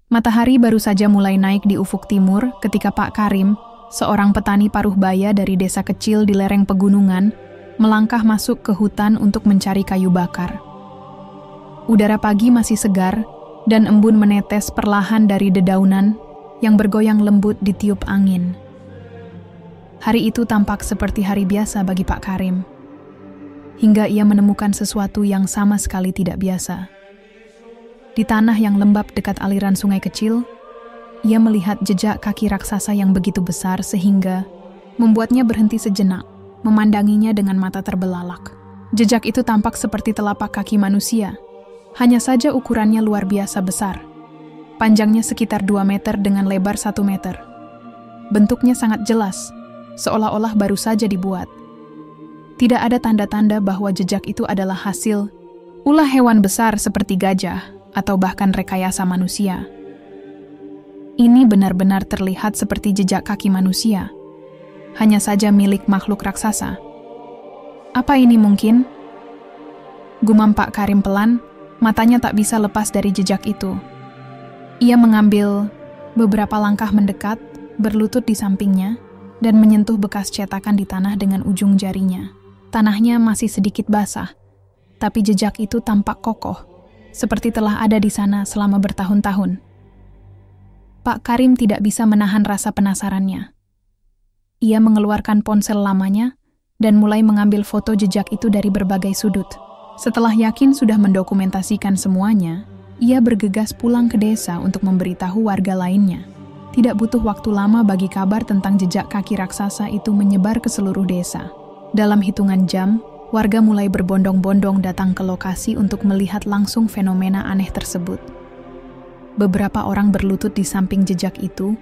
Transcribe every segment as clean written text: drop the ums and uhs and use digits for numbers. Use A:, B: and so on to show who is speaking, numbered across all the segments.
A: Matahari baru saja mulai naik di ufuk timur ketika Pak Karim, seorang petani paruh baya dari desa kecil di lereng pegunungan, melangkah masuk ke hutan untuk mencari kayu bakar. Udara pagi masih segar dan embun menetes perlahan dari dedaunan yang bergoyang lembut ditiup angin. Hari itu tampak seperti hari biasa bagi Pak Karim, hingga ia menemukan sesuatu yang sama sekali tidak biasa. Di tanah yang lembab dekat aliran sungai kecil, ia melihat jejak kaki raksasa yang begitu besar sehingga membuatnya berhenti sejenak, memandanginya dengan mata terbelalak. Jejak itu tampak seperti telapak kaki manusia, hanya saja ukurannya luar biasa besar. Panjangnya sekitar 2 meter dengan lebar 1 meter. Bentuknya sangat jelas, seolah-olah baru saja dibuat. Tidak ada tanda-tanda bahwa jejak itu adalah hasil ulah hewan besar seperti gajah atau bahkan rekayasa manusia. Ini benar-benar terlihat seperti jejak kaki manusia, hanya saja milik makhluk raksasa. Apa ini mungkin? Gumam Pak Karim pelan, matanya tak bisa lepas dari jejak itu. Ia mengambil beberapa langkah mendekat, berlutut di sampingnya, dan menyentuh bekas cetakan di tanah dengan ujung jarinya. Tanahnya masih sedikit basah, tapi jejak itu tampak kokoh, seperti telah ada di sana selama bertahun-tahun. Pak Karim tidak bisa menahan rasa penasarannya. Ia mengeluarkan ponsel lamanya dan mulai mengambil foto jejak itu dari berbagai sudut. Setelah yakin sudah mendokumentasikan semuanya, ia bergegas pulang ke desa untuk memberitahu warga lainnya. Tidak butuh waktu lama bagi kabar tentang jejak kaki raksasa itu menyebar ke seluruh desa. Dalam hitungan jam, warga mulai berbondong-bondong datang ke lokasi untuk melihat langsung fenomena aneh tersebut. Beberapa orang berlutut di samping jejak itu,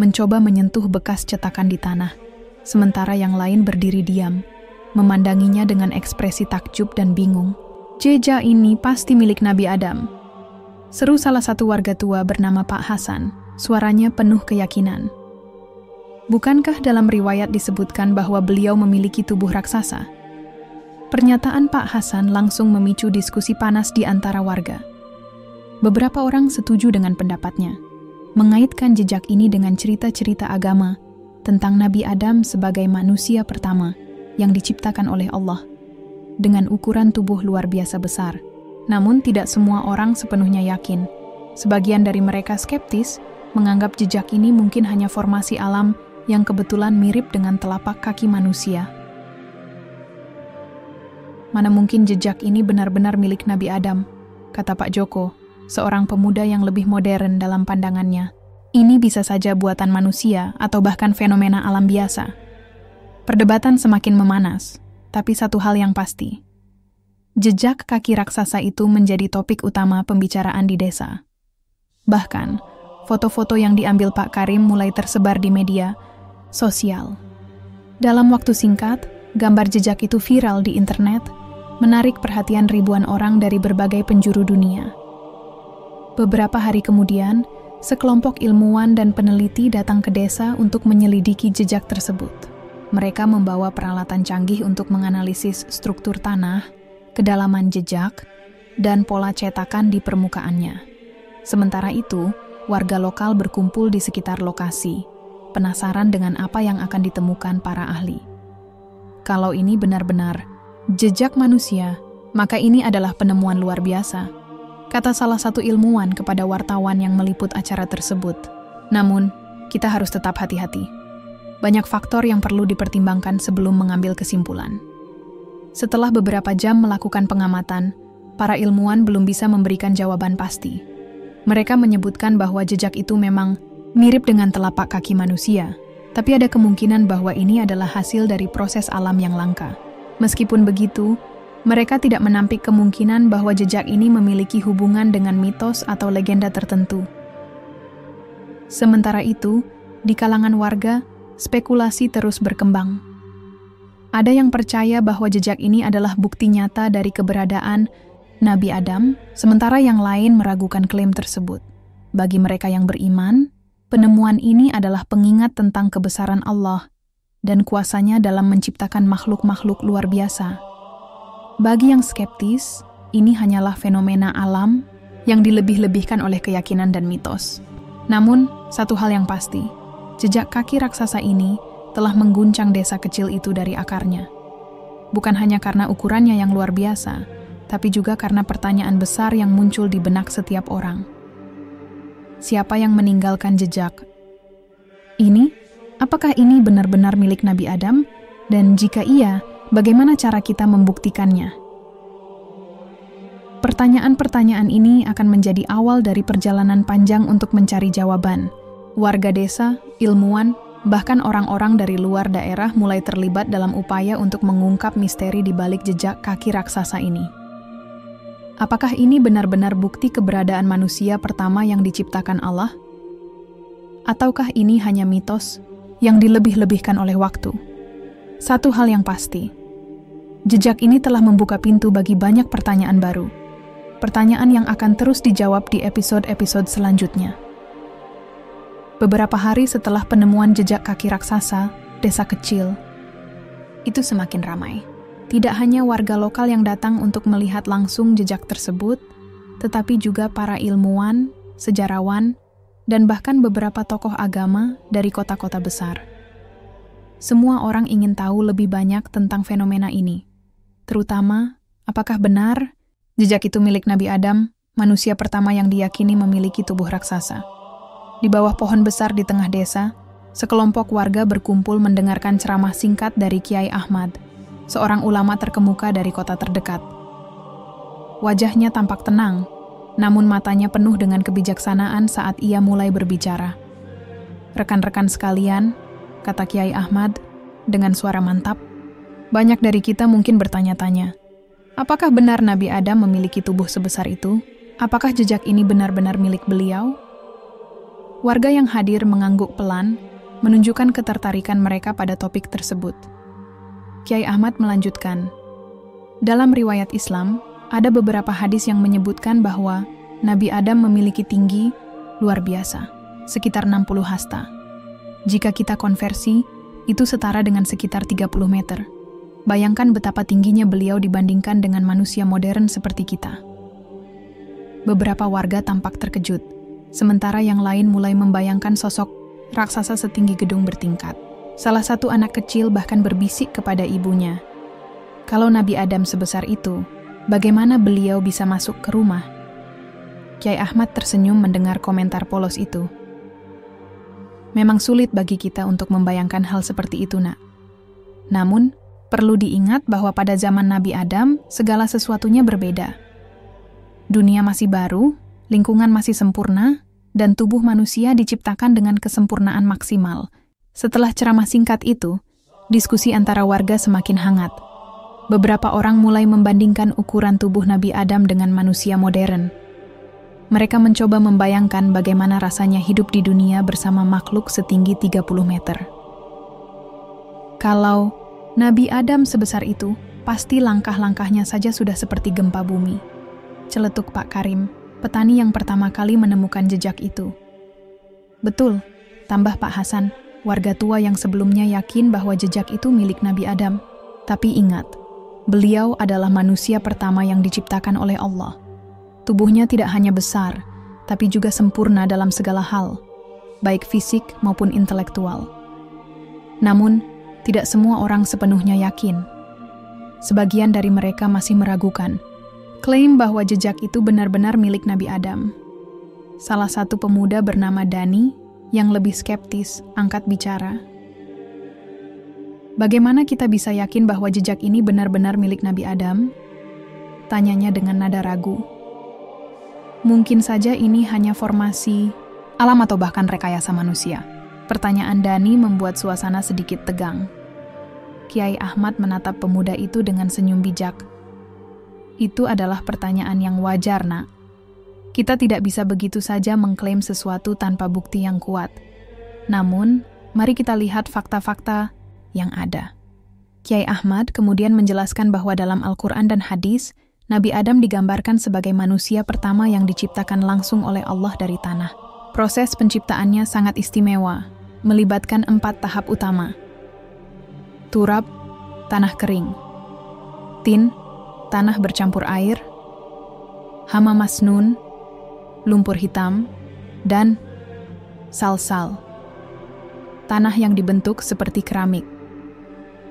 A: mencoba menyentuh bekas cetakan di tanah, sementara yang lain berdiri diam, memandanginya dengan ekspresi takjub dan bingung. "Jejak ini pasti milik Nabi Adam," seru salah satu warga tua bernama Pak Hasan, suaranya penuh keyakinan. Bukankah dalam riwayat disebutkan bahwa beliau memiliki tubuh raksasa? Pernyataan Pak Hasan langsung memicu diskusi panas di antara warga. Beberapa orang setuju dengan pendapatnya, mengaitkan jejak ini dengan cerita-cerita agama tentang Nabi Adam sebagai manusia pertama yang diciptakan oleh Allah, dengan ukuran tubuh luar biasa besar. Namun tidak semua orang sepenuhnya yakin. Sebagian dari mereka skeptis, menganggap jejak ini mungkin hanya formasi alam yang kebetulan mirip dengan telapak kaki manusia. "Mana mungkin jejak ini benar-benar milik Nabi Adam," kata Pak Joko, seorang pemuda yang lebih modern dalam pandangannya. "Ini bisa saja buatan manusia atau bahkan fenomena alam biasa." Perdebatan semakin memanas, tapi satu hal yang pasti. Jejak kaki raksasa itu menjadi topik utama pembicaraan di desa. Bahkan, foto-foto yang diambil Pak Karim mulai tersebar di media sosial. Dalam waktu singkat, gambar jejak itu viral di internet, menarik perhatian ribuan orang dari berbagai penjuru dunia. Beberapa hari kemudian, sekelompok ilmuwan dan peneliti datang ke desa untuk menyelidiki jejak tersebut. Mereka membawa peralatan canggih untuk menganalisis struktur tanah, kedalaman jejak, dan pola cetakan di permukaannya. Sementara itu, warga lokal berkumpul di sekitar lokasi, penasaran dengan apa yang akan ditemukan para ahli. Kalau ini benar-benar jejak manusia, maka ini adalah penemuan luar biasa, kata salah satu ilmuwan kepada wartawan yang meliput acara tersebut. Namun, kita harus tetap hati-hati. Banyak faktor yang perlu dipertimbangkan sebelum mengambil kesimpulan. Setelah beberapa jam melakukan pengamatan, para ilmuwan belum bisa memberikan jawaban pasti. Mereka menyebutkan bahwa jejak itu memang mirip dengan telapak kaki manusia, tapi ada kemungkinan bahwa ini adalah hasil dari proses alam yang langka. Meskipun begitu, mereka tidak menampik kemungkinan bahwa jejak ini memiliki hubungan dengan mitos atau legenda tertentu. Sementara itu, di kalangan warga, spekulasi terus berkembang. Ada yang percaya bahwa jejak ini adalah bukti nyata dari keberadaan Nabi Adam, sementara yang lain meragukan klaim tersebut. Bagi mereka yang beriman, penemuan ini adalah pengingat tentang kebesaran Allah dan kuasanya dalam menciptakan makhluk-makhluk luar biasa. Bagi yang skeptis, ini hanyalah fenomena alam yang dilebih-lebihkan oleh keyakinan dan mitos. Namun, satu hal yang pasti, jejak kaki raksasa ini telah mengguncang desa kecil itu dari akarnya. Bukan hanya karena ukurannya yang luar biasa, tapi juga karena pertanyaan besar yang muncul di benak setiap orang. Siapa yang meninggalkan jejak ini? Apakah ini benar-benar milik Nabi Adam? Dan jika iya, bagaimana cara kita membuktikannya? Pertanyaan-pertanyaan ini akan menjadi awal dari perjalanan panjang untuk mencari jawaban. Warga desa, ilmuwan, bahkan orang-orang dari luar daerah mulai terlibat dalam upaya untuk mengungkap misteri di balik jejak kaki raksasa ini. Apakah ini benar-benar bukti keberadaan manusia pertama yang diciptakan Allah? Ataukah ini hanya mitos yang dilebih-lebihkan oleh waktu? Satu hal yang pasti, jejak ini telah membuka pintu bagi banyak pertanyaan baru. Pertanyaan yang akan terus dijawab di episode-episode selanjutnya. Beberapa hari setelah penemuan jejak kaki raksasa, desa kecil itu semakin ramai. Tidak hanya warga lokal yang datang untuk melihat langsung jejak tersebut, tetapi juga para ilmuwan, sejarawan, dan bahkan beberapa tokoh agama dari kota-kota besar. Semua orang ingin tahu lebih banyak tentang fenomena ini. Terutama, apakah benar jejak itu milik Nabi Adam, manusia pertama yang diyakini memiliki tubuh raksasa. Di bawah pohon besar di tengah desa, sekelompok warga berkumpul mendengarkan ceramah singkat dari Kiai Ahmad, seorang ulama terkemuka dari kota terdekat. Wajahnya tampak tenang, namun matanya penuh dengan kebijaksanaan saat ia mulai berbicara. "Rekan-rekan sekalian," kata Kiai Ahmad dengan suara mantap, "banyak dari kita mungkin bertanya-tanya, apakah benar Nabi Adam memiliki tubuh sebesar itu? Apakah jejak ini benar-benar milik beliau?" Warga yang hadir mengangguk pelan, menunjukkan ketertarikan mereka pada topik tersebut. Kiai Ahmad melanjutkan, "Dalam riwayat Islam, ada beberapa hadis yang menyebutkan bahwa Nabi Adam memiliki tinggi luar biasa, sekitar 60 hasta. Jika kita konversi, itu setara dengan sekitar 30 meter. Bayangkan betapa tingginya beliau dibandingkan dengan manusia modern seperti kita." Beberapa warga tampak terkejut, sementara yang lain mulai membayangkan sosok raksasa setinggi gedung bertingkat. Salah satu anak kecil bahkan berbisik kepada ibunya, "Kalau Nabi Adam sebesar itu, bagaimana beliau bisa masuk ke rumah?" Kiai Ahmad tersenyum mendengar komentar polos itu. "Memang sulit bagi kita untuk membayangkan hal seperti itu, Nak. Namun, perlu diingat bahwa pada zaman Nabi Adam, segala sesuatunya berbeda. Dunia masih baru, lingkungan masih sempurna, dan tubuh manusia diciptakan dengan kesempurnaan maksimal." Setelah ceramah singkat itu, diskusi antara warga semakin hangat. Beberapa orang mulai membandingkan ukuran tubuh Nabi Adam dengan manusia modern. Mereka mencoba membayangkan bagaimana rasanya hidup di dunia bersama makhluk setinggi 30 meter. Kalau Nabi Adam sebesar itu, pasti langkah-langkahnya saja sudah seperti gempa bumi. Celetuk Pak Karim, petani yang pertama kali menemukan jejak itu. "Betul," tambah Pak Hasan, warga tua yang sebelumnya yakin bahwa jejak itu milik Nabi Adam. "Tapi ingat, beliau adalah manusia pertama yang diciptakan oleh Allah. Tubuhnya tidak hanya besar, tapi juga sempurna dalam segala hal, baik fisik maupun intelektual." Namun, tidak semua orang sepenuhnya yakin. Sebagian dari mereka masih meragukan klaim bahwa jejak itu benar-benar milik Nabi Adam. Salah satu pemuda bernama Dani yang lebih skeptis angkat bicara. "Bagaimana kita bisa yakin bahwa jejak ini benar-benar milik Nabi Adam?" tanyanya dengan nada ragu. "Mungkin saja ini hanya formasi alam atau bahkan rekayasa manusia." Pertanyaan Dani membuat suasana sedikit tegang. Kiai Ahmad menatap pemuda itu dengan senyum bijak. "Itu adalah pertanyaan yang wajar, Nak. Kita tidak bisa begitu saja mengklaim sesuatu tanpa bukti yang kuat. Namun, mari kita lihat fakta-fakta yang ada." Kiai Ahmad kemudian menjelaskan bahwa dalam Al-Quran dan hadis, Nabi Adam digambarkan sebagai manusia pertama yang diciptakan langsung oleh Allah dari tanah. Proses penciptaannya sangat istimewa, melibatkan 4 tahap utama. Turab, tanah kering. Tin, tanah bercampur air. Hama masnun, lumpur hitam. Dan Salsal, tanah yang dibentuk seperti keramik.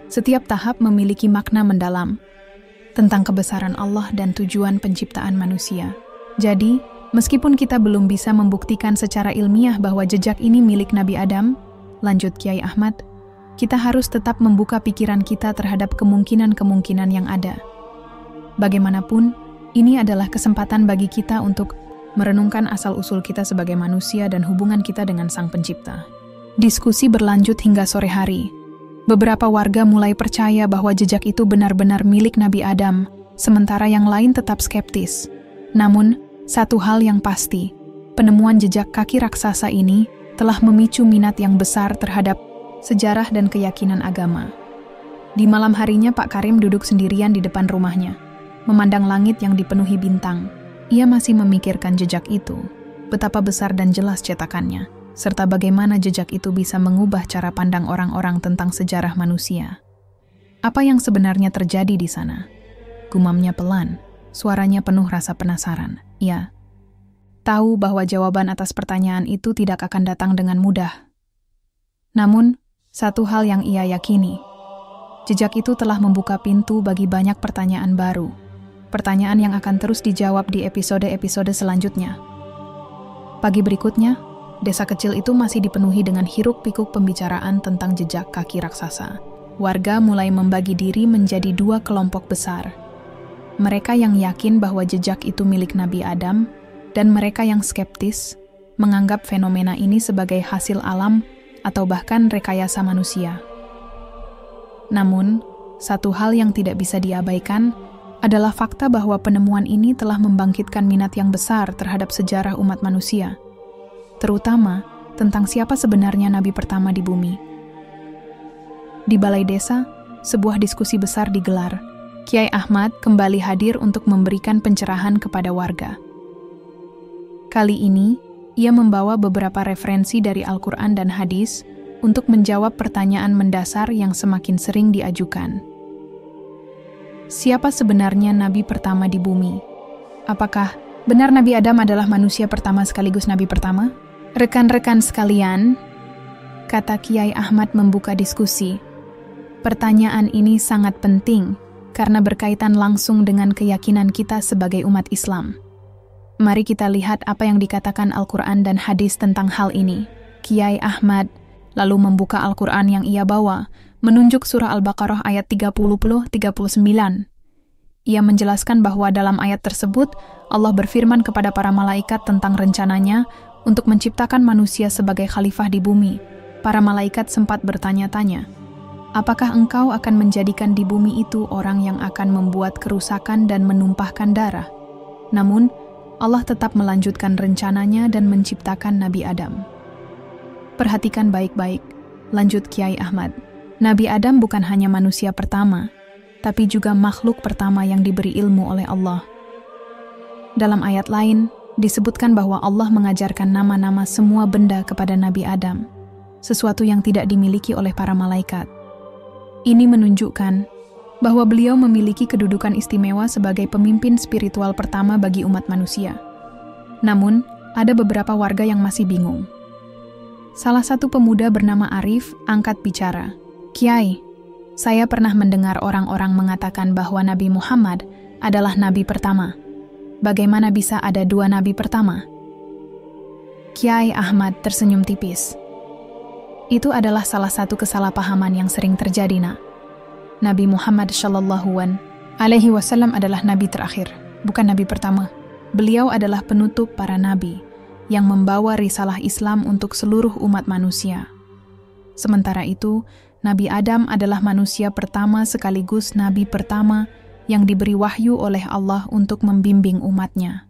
A: Setiap tahap memiliki makna mendalam tentang kebesaran Allah dan tujuan penciptaan manusia. Jadi, meskipun kita belum bisa membuktikan secara ilmiah bahwa jejak ini milik Nabi Adam, lanjut Kiai Ahmad, kita harus tetap membuka pikiran kita terhadap kemungkinan-kemungkinan yang ada. Bagaimanapun, ini adalah kesempatan bagi kita untuk merenungkan asal-usul kita sebagai manusia dan hubungan kita dengan Sang Pencipta. Diskusi berlanjut hingga sore hari. Beberapa warga mulai percaya bahwa jejak itu benar-benar milik Nabi Adam, sementara yang lain tetap skeptis. Namun, satu hal yang pasti, penemuan jejak kaki raksasa ini telah memicu minat yang besar terhadap sejarah dan keyakinan agama. Di malam harinya Pak Karim duduk sendirian di depan rumahnya, memandang langit yang dipenuhi bintang. Ia masih memikirkan jejak itu, betapa besar dan jelas cetakannya, serta bagaimana jejak itu bisa mengubah cara pandang orang-orang tentang sejarah manusia. Apa yang sebenarnya terjadi di sana? Gumamnya pelan, suaranya penuh rasa penasaran. Ia tahu bahwa jawaban atas pertanyaan itu tidak akan datang dengan mudah. Namun, satu hal yang ia yakini, jejak itu telah membuka pintu bagi banyak pertanyaan baru. Pertanyaan yang akan terus dijawab di episode-episode selanjutnya. Pagi berikutnya, desa kecil itu masih dipenuhi dengan hiruk-pikuk pembicaraan tentang jejak kaki raksasa. Warga mulai membagi diri menjadi dua kelompok besar. Mereka yang yakin bahwa jejak itu milik Nabi Adam, dan mereka yang skeptis, menganggap fenomena ini sebagai hasil alam atau bahkan rekayasa manusia. Namun, satu hal yang tidak bisa diabaikan adalah fakta bahwa penemuan ini telah membangkitkan minat yang besar terhadap sejarah umat manusia, terutama tentang siapa sebenarnya nabi pertama di bumi. Di balai desa, sebuah diskusi besar digelar. Kiai Ahmad kembali hadir untuk memberikan pencerahan kepada warga. Kali ini, ia membawa beberapa referensi dari Al-Quran dan hadis untuk menjawab pertanyaan mendasar yang semakin sering diajukan. Siapa sebenarnya nabi pertama di bumi? Apakah benar Nabi Adam adalah manusia pertama sekaligus nabi pertama? Rekan-rekan sekalian, kata Kiai Ahmad membuka diskusi. Pertanyaan ini sangat penting karena berkaitan langsung dengan keyakinan kita sebagai umat Islam. Mari kita lihat apa yang dikatakan Al-Quran dan hadis tentang hal ini. Kiai Ahmad lalu membuka Al-Quran yang ia bawa, menunjuk surah Al-Baqarah ayat 30-39. Ia menjelaskan bahwa dalam ayat tersebut, Allah berfirman kepada para malaikat tentang rencananya untuk menciptakan manusia sebagai khalifah di bumi. Para malaikat sempat bertanya-tanya, apakah engkau akan menjadikan di bumi itu orang yang akan membuat kerusakan dan menumpahkan darah? Namun, Allah tetap melanjutkan rencananya dan menciptakan Nabi Adam. Perhatikan baik-baik, lanjut Kiai Ahmad. Nabi Adam bukan hanya manusia pertama, tapi juga makhluk pertama yang diberi ilmu oleh Allah. Dalam ayat lain, disebutkan bahwa Allah mengajarkan nama-nama semua benda kepada Nabi Adam, sesuatu yang tidak dimiliki oleh para malaikat. Ini menunjukkan bahwa beliau memiliki kedudukan istimewa sebagai pemimpin spiritual pertama bagi umat manusia. Namun, ada beberapa warga yang masih bingung. Salah satu pemuda bernama Arif angkat bicara. Kiai, saya pernah mendengar orang-orang mengatakan bahwa Nabi Muhammad adalah nabi pertama. Bagaimana bisa ada dua nabi pertama? Kiai Ahmad tersenyum tipis. Itu adalah salah satu kesalahpahaman yang sering terjadi, Nak. Nabi Muhammad SAW adalah nabi terakhir, bukan nabi pertama. Beliau adalah penutup para nabi yang membawa risalah Islam untuk seluruh umat manusia. Sementara itu, Nabi Adam adalah manusia pertama sekaligus nabi pertama yang diberi wahyu oleh Allah untuk membimbing umatnya.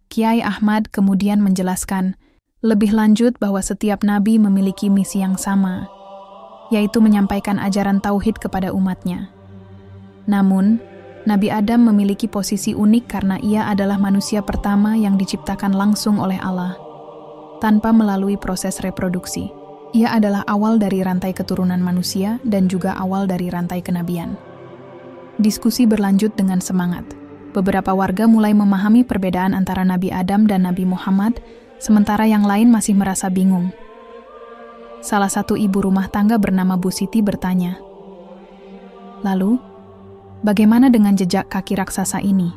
A: Kiai Ahmad kemudian menjelaskan lebih lanjut bahwa setiap nabi memiliki misi yang sama, yaitu menyampaikan ajaran tauhid kepada umatnya. Namun, Nabi Adam memiliki posisi unik karena ia adalah manusia pertama yang diciptakan langsung oleh Allah, tanpa melalui proses reproduksi. Ia adalah awal dari rantai keturunan manusia dan juga awal dari rantai kenabian. Diskusi berlanjut dengan semangat. Beberapa warga mulai memahami perbedaan antara Nabi Adam dan Nabi Muhammad, sementara yang lain masih merasa bingung. Salah satu ibu rumah tangga bernama Bu Siti bertanya, "Lalu, bagaimana dengan jejak kaki raksasa ini?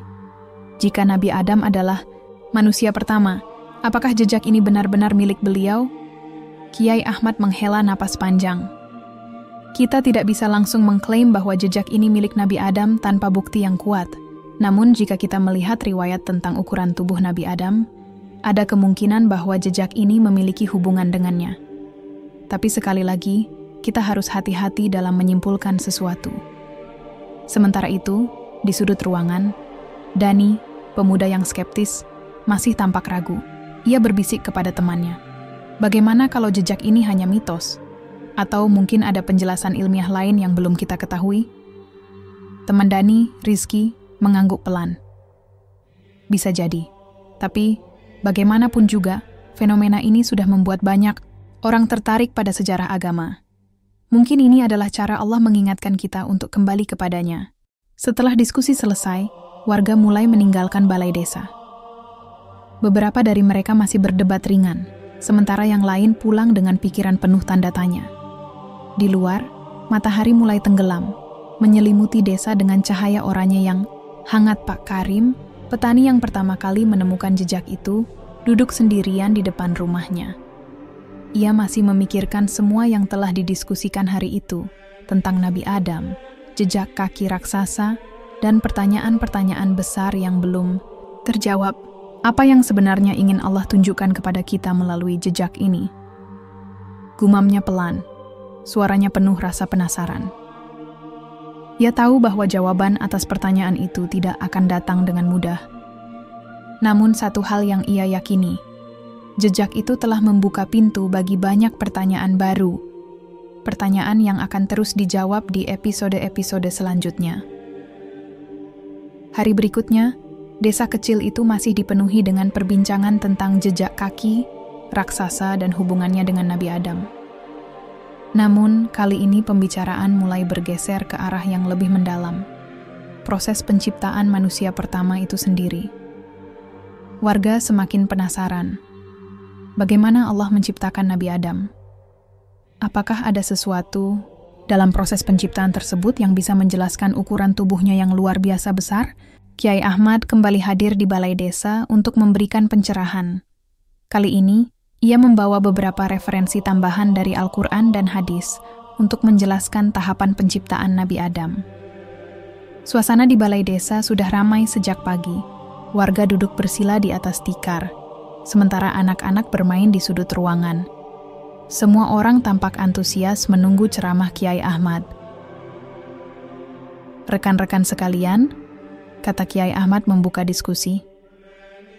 A: Jika Nabi Adam adalah manusia pertama, apakah jejak ini benar-benar milik beliau?" Kiai Ahmad menghela napas panjang. Kita tidak bisa langsung mengklaim bahwa jejak ini milik Nabi Adam tanpa bukti yang kuat. Namun jika kita melihat riwayat tentang ukuran tubuh Nabi Adam, ada kemungkinan bahwa jejak ini memiliki hubungan dengannya. Tapi sekali lagi, kita harus hati-hati dalam menyimpulkan sesuatu. Sementara itu, di sudut ruangan, Dani, pemuda yang skeptis, masih tampak ragu. Ia berbisik kepada temannya, "Bagaimana kalau jejak ini hanya mitos? Atau mungkin ada penjelasan ilmiah lain yang belum kita ketahui?" Teman Dani, Rizky, mengangguk pelan. Bisa jadi, tapi bagaimanapun juga, fenomena ini sudah membuat banyak orang tertarik pada sejarah agama. Mungkin ini adalah cara Allah mengingatkan kita untuk kembali kepadanya. Setelah diskusi selesai, warga mulai meninggalkan balai desa. Beberapa dari mereka masih berdebat ringan, sementara yang lain pulang dengan pikiran penuh tanda tanya. Di luar, matahari mulai tenggelam, menyelimuti desa dengan cahaya oranye yang hangat. Pak Karim, petani yang pertama kali menemukan jejak itu, duduk sendirian di depan rumahnya. Ia masih memikirkan semua yang telah didiskusikan hari itu tentang Nabi Adam, jejak kaki raksasa, dan pertanyaan-pertanyaan besar yang belum terjawab. Apa yang sebenarnya ingin Allah tunjukkan kepada kita melalui jejak ini? Gumamnya pelan, suaranya penuh rasa penasaran. Ia tahu bahwa jawaban atas pertanyaan itu tidak akan datang dengan mudah. Namun satu hal yang ia yakini, jejak itu telah membuka pintu bagi banyak pertanyaan baru. Pertanyaan yang akan terus dijawab di episode-episode selanjutnya. Hari berikutnya, desa kecil itu masih dipenuhi dengan perbincangan tentang jejak kaki, raksasa, dan hubungannya dengan Nabi Adam. Namun, kali ini pembicaraan mulai bergeser ke arah yang lebih mendalam. Proses penciptaan manusia pertama itu sendiri. Warga semakin penasaran. Bagaimana Allah menciptakan Nabi Adam? Apakah ada sesuatu dalam proses penciptaan tersebut yang bisa menjelaskan ukuran tubuhnya yang luar biasa besar? Kiai Ahmad kembali hadir di balai desa untuk memberikan pencerahan. Kali ini, ia membawa beberapa referensi tambahan dari Al-Quran dan hadis untuk menjelaskan tahapan penciptaan Nabi Adam. Suasana di balai desa sudah ramai sejak pagi. Warga duduk bersila di atas tikar, sementara anak-anak bermain di sudut ruangan. Semua orang tampak antusias menunggu ceramah Kiai Ahmad. "Rekan-rekan sekalian," kata Kiai Ahmad membuka diskusi,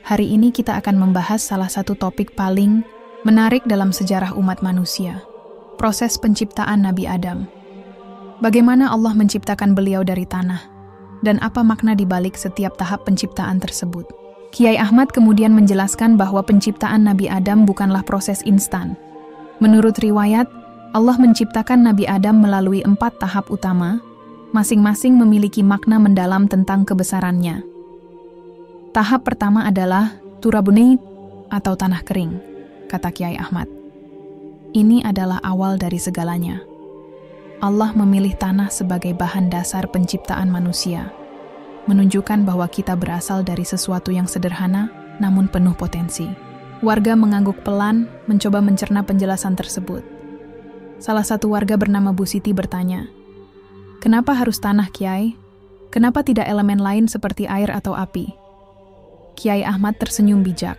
A: "hari ini kita akan membahas salah satu topik paling menarik dalam sejarah umat manusia, proses penciptaan Nabi Adam. Bagaimana Allah menciptakan beliau dari tanah, dan apa makna di balik setiap tahap penciptaan tersebut?" Kiai Ahmad kemudian menjelaskan bahwa penciptaan Nabi Adam bukanlah proses instan. Menurut riwayat, Allah menciptakan Nabi Adam melalui 4 tahap utama, masing-masing memiliki makna mendalam tentang kebesarannya. Tahap pertama adalah turabunait atau tanah kering, kata Kiai Ahmad. Ini adalah awal dari segalanya. Allah memilih tanah sebagai bahan dasar penciptaan manusia, menunjukkan bahwa kita berasal dari sesuatu yang sederhana namun penuh potensi. Warga mengangguk pelan, mencoba mencerna penjelasan tersebut. Salah satu warga bernama Bu Siti bertanya, "Kenapa harus tanah, Kiai? Kenapa tidak elemen lain seperti air atau api?" Kiai Ahmad tersenyum bijak.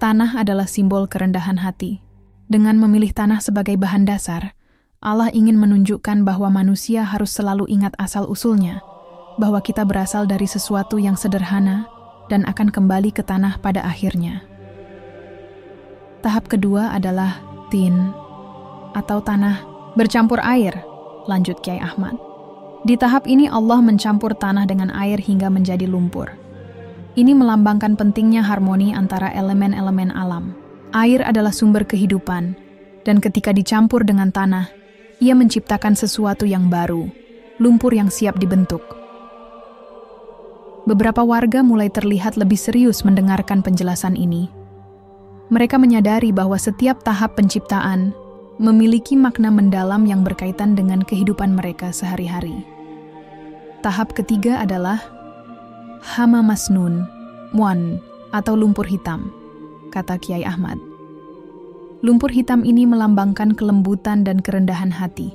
A: Tanah adalah simbol kerendahan hati. Dengan memilih tanah sebagai bahan dasar, Allah ingin menunjukkan bahwa manusia harus selalu ingat asal-usulnya, bahwa kita berasal dari sesuatu yang sederhana dan akan kembali ke tanah pada akhirnya. Tahap kedua adalah tin, atau tanah bercampur air, lanjut Kiai Ahmad. Di tahap ini Allah mencampur tanah dengan air hingga menjadi lumpur. Ini melambangkan pentingnya harmoni antara elemen-elemen alam. Air adalah sumber kehidupan, dan ketika dicampur dengan tanah, ia menciptakan sesuatu yang baru, lumpur yang siap dibentuk. Beberapa warga mulai terlihat lebih serius mendengarkan penjelasan ini. Mereka menyadari bahwa setiap tahap penciptaan memiliki makna mendalam yang berkaitan dengan kehidupan mereka sehari-hari. Tahap ketiga adalah hama masnun, muan, atau lumpur hitam, kata Kiai Ahmad. Lumpur hitam ini melambangkan kelembutan dan kerendahan hati.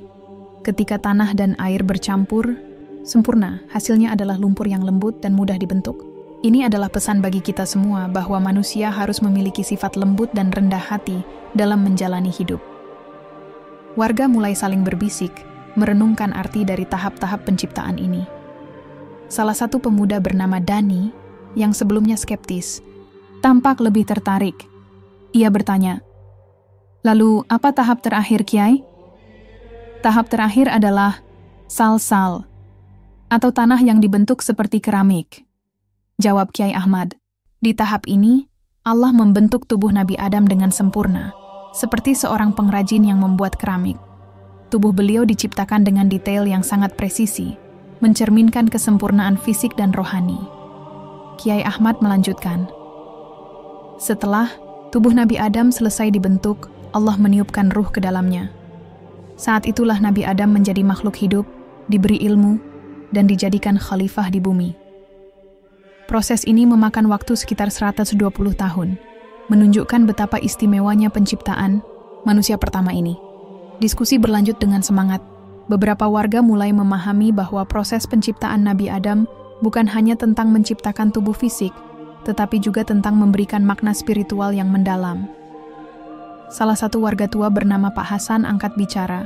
A: Ketika tanah dan air bercampur, sempurna, hasilnya adalah lumpur yang lembut dan mudah dibentuk. Ini adalah pesan bagi kita semua bahwa manusia harus memiliki sifat lembut dan rendah hati dalam menjalani hidup. Warga mulai saling berbisik, merenungkan arti dari tahap-tahap penciptaan ini. Salah satu pemuda bernama Dani, yang sebelumnya skeptis, tampak lebih tertarik. Ia bertanya, "Lalu apa tahap terakhir, Kiai?" Tahap terakhir adalah sal-sal, atau tanah yang dibentuk seperti keramik. Jawab Kiai Ahmad, "Di tahap ini, Allah membentuk tubuh Nabi Adam dengan sempurna, seperti seorang pengrajin yang membuat keramik. Tubuh beliau diciptakan dengan detail yang sangat presisi, mencerminkan kesempurnaan fisik dan rohani." Kiai Ahmad melanjutkan, "Setelah tubuh Nabi Adam selesai dibentuk, Allah meniupkan ruh ke dalamnya. Saat itulah Nabi Adam menjadi makhluk hidup, diberi ilmu, dan dijadikan khalifah di bumi. Proses ini memakan waktu sekitar 120 tahun, menunjukkan betapa istimewanya penciptaan manusia pertama ini. Diskusi berlanjut dengan semangat. Beberapa warga mulai memahami bahwa proses penciptaan Nabi Adam bukan hanya tentang menciptakan tubuh fisik, tetapi juga tentang memberikan makna spiritual yang mendalam. Salah satu warga tua bernama Pak Hasan angkat bicara.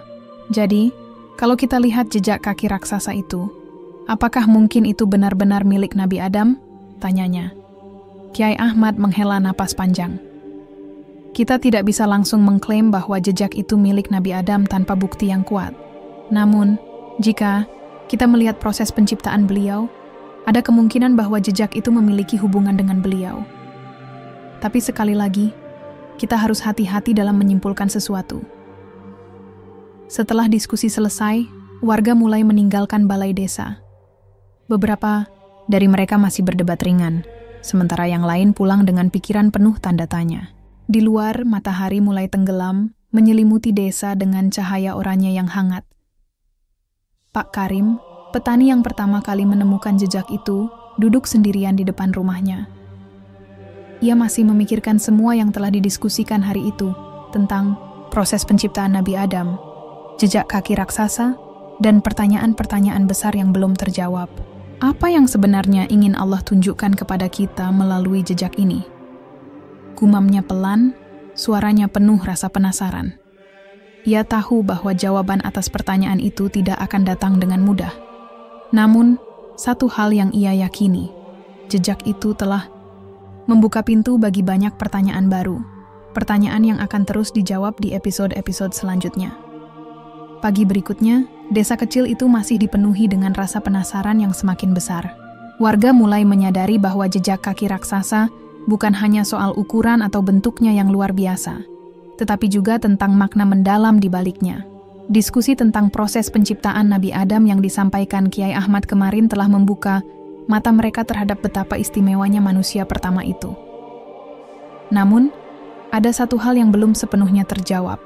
A: "Jadi, kalau kita lihat jejak kaki raksasa itu, apakah mungkin itu benar-benar milik Nabi Adam?" tanyanya. Kiai Ahmad menghela napas panjang. "Kita tidak bisa langsung mengklaim bahwa jejak itu milik Nabi Adam tanpa bukti yang kuat. Namun, jika kita melihat proses penciptaan beliau, ada kemungkinan bahwa jejak itu memiliki hubungan dengan beliau. Tapi sekali lagi, kita harus hati-hati dalam menyimpulkan sesuatu." Setelah diskusi selesai, warga mulai meninggalkan balai desa. Beberapa dari mereka masih berdebat ringan, sementara yang lain pulang dengan pikiran penuh tanda tanya. Di luar, matahari mulai tenggelam, menyelimuti desa dengan cahaya oranye yang hangat. Pak Karim, petani yang pertama kali menemukan jejak itu, duduk sendirian di depan rumahnya. Ia masih memikirkan semua yang telah didiskusikan hari itu tentang proses penciptaan Nabi Adam, jejak kaki raksasa, dan pertanyaan-pertanyaan besar yang belum terjawab. Apa yang sebenarnya ingin Allah tunjukkan kepada kita melalui jejak ini? Gumamnya pelan, suaranya penuh rasa penasaran. Ia tahu bahwa jawaban atas pertanyaan itu tidak akan datang dengan mudah. Namun, satu hal yang ia yakini, jejak itu telah membuka pintu bagi banyak pertanyaan baru, pertanyaan yang akan terus dijawab di episode-episode selanjutnya. Pagi berikutnya, desa kecil itu masih dipenuhi dengan rasa penasaran yang semakin besar. Warga mulai menyadari bahwa jejak kaki raksasa bukan hanya soal ukuran atau bentuknya yang luar biasa, tetapi juga tentang makna mendalam di baliknya. Diskusi tentang proses penciptaan Nabi Adam yang disampaikan Kiai Ahmad kemarin telah membuka mata mereka terhadap betapa istimewanya manusia pertama itu. Namun, ada satu hal yang belum sepenuhnya terjawab.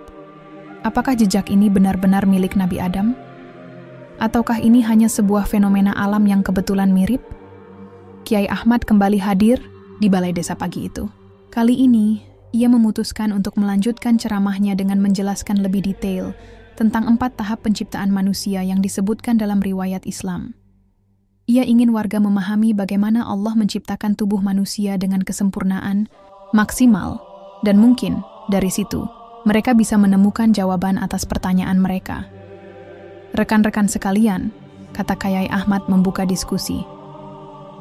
A: Apakah jejak ini benar-benar milik Nabi Adam? Ataukah ini hanya sebuah fenomena alam yang kebetulan mirip? Kiai Ahmad kembali hadir di balai desa pagi itu. Kali ini, ia memutuskan untuk melanjutkan ceramahnya dengan menjelaskan lebih detail tentang 4 tahap penciptaan manusia yang disebutkan dalam riwayat Islam. Ia ingin warga memahami bagaimana Allah menciptakan tubuh manusia dengan kesempurnaan, maksimal, dan mungkin dari situ, mereka bisa menemukan jawaban atas pertanyaan mereka. "Rekan-rekan sekalian," kata Kiai Ahmad membuka diskusi.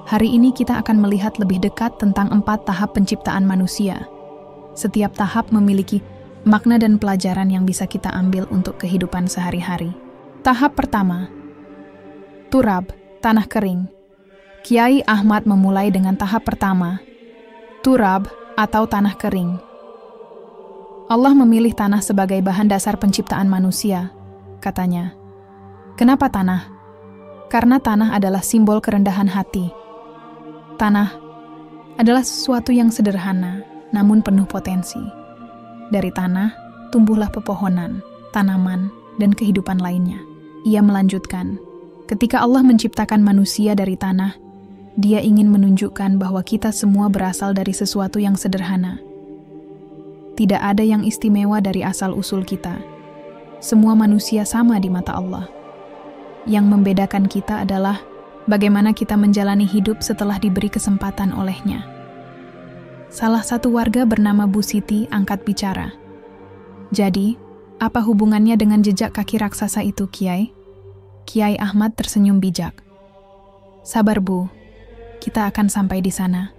A: "Hari ini kita akan melihat lebih dekat tentang 4 tahap penciptaan manusia. Setiap tahap memiliki makna dan pelajaran yang bisa kita ambil untuk kehidupan sehari-hari. Tahap pertama, turab, tanah kering. Kiai Ahmad memulai dengan tahap pertama, turab atau tanah kering. Allah memilih tanah sebagai bahan dasar penciptaan manusia, katanya. Kenapa tanah? Karena tanah adalah simbol kerendahan hati. Tanah adalah sesuatu yang sederhana, namun penuh potensi. Dari tanah, tumbuhlah pepohonan, tanaman, dan kehidupan lainnya. Ia melanjutkan, ketika Allah menciptakan manusia dari tanah, Dia ingin menunjukkan bahwa kita semua berasal dari sesuatu yang sederhana. Tidak ada yang istimewa dari asal-usul kita. Semua manusia sama di mata Allah. Yang membedakan kita adalah bagaimana kita menjalani hidup setelah diberi kesempatan olehnya. Salah satu warga bernama Bu Siti angkat bicara. Jadi, apa hubungannya dengan jejak kaki raksasa itu, Kiai? Kiai Ahmad tersenyum bijak. Sabar, Bu. Kita akan sampai di sana.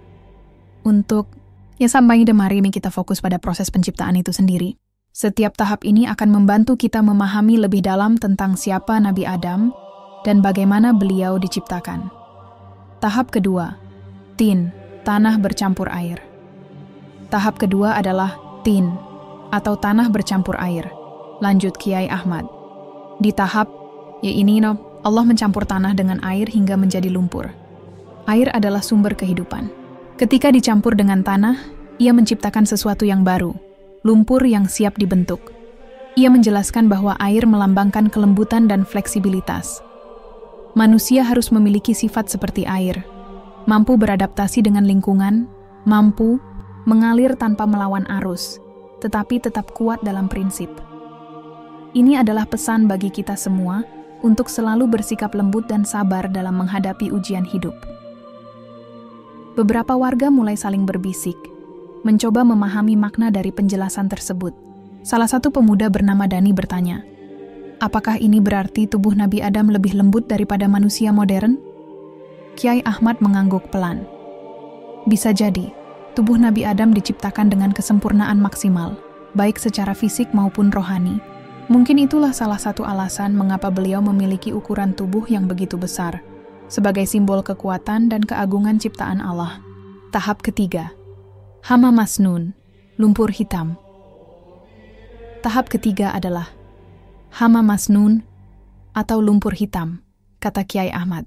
A: Sampai mari kita fokus pada proses penciptaan itu sendiri. Setiap tahap ini akan membantu kita memahami lebih dalam tentang siapa Nabi Adam dan bagaimana beliau diciptakan. Tahap kedua, tin, tanah bercampur air. Tahap kedua adalah tin, atau tanah bercampur air. Lanjut Kiai Ahmad. Di tahap, Allah mencampur tanah dengan air hingga menjadi lumpur. Air adalah sumber kehidupan. Ketika dicampur dengan tanah, ia menciptakan sesuatu yang baru, lumpur yang siap dibentuk. Ia menjelaskan bahwa air melambangkan kelembutan dan fleksibilitas. Manusia harus memiliki sifat seperti air, mampu beradaptasi dengan lingkungan, mampu mengalir tanpa melawan arus, tetapi tetap kuat dalam prinsip. Ini adalah pesan bagi kita semua untuk selalu bersikap lembut dan sabar dalam menghadapi ujian hidup. Beberapa warga mulai saling berbisik, mencoba memahami makna dari penjelasan tersebut. Salah satu pemuda bernama Dani bertanya, apakah ini berarti tubuh Nabi Adam lebih lembut daripada manusia modern? Kiai Ahmad mengangguk pelan. Bisa jadi, tubuh Nabi Adam diciptakan dengan kesempurnaan maksimal, baik secara fisik maupun rohani. Mungkin itulah salah satu alasan mengapa beliau memiliki ukuran tubuh yang begitu besar, sebagai simbol kekuatan dan keagungan ciptaan Allah. Tahap ketiga, Hama Masnun, lumpur hitam. Tahap ketiga adalah Hama Masnun atau lumpur hitam, kata Kiai Ahmad.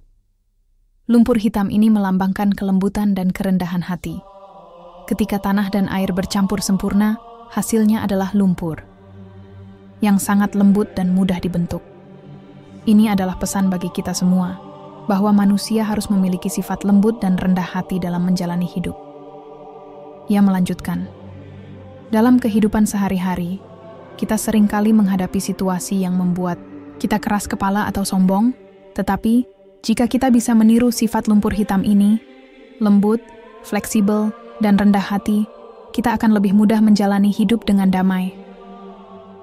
A: Lumpur hitam ini melambangkan kelembutan dan kerendahan hati. Ketika tanah dan air bercampur sempurna, hasilnya adalah lumpur yang sangat lembut dan mudah dibentuk. Ini adalah pesan bagi kita semua, bahwa manusia harus memiliki sifat lembut dan rendah hati dalam menjalani hidup. Ia melanjutkan, dalam kehidupan sehari-hari, kita seringkali menghadapi situasi yang membuat kita keras kepala atau sombong, tetapi jika kita bisa meniru sifat lumpur hitam ini, lembut, fleksibel, dan rendah hati, kita akan lebih mudah menjalani hidup dengan damai.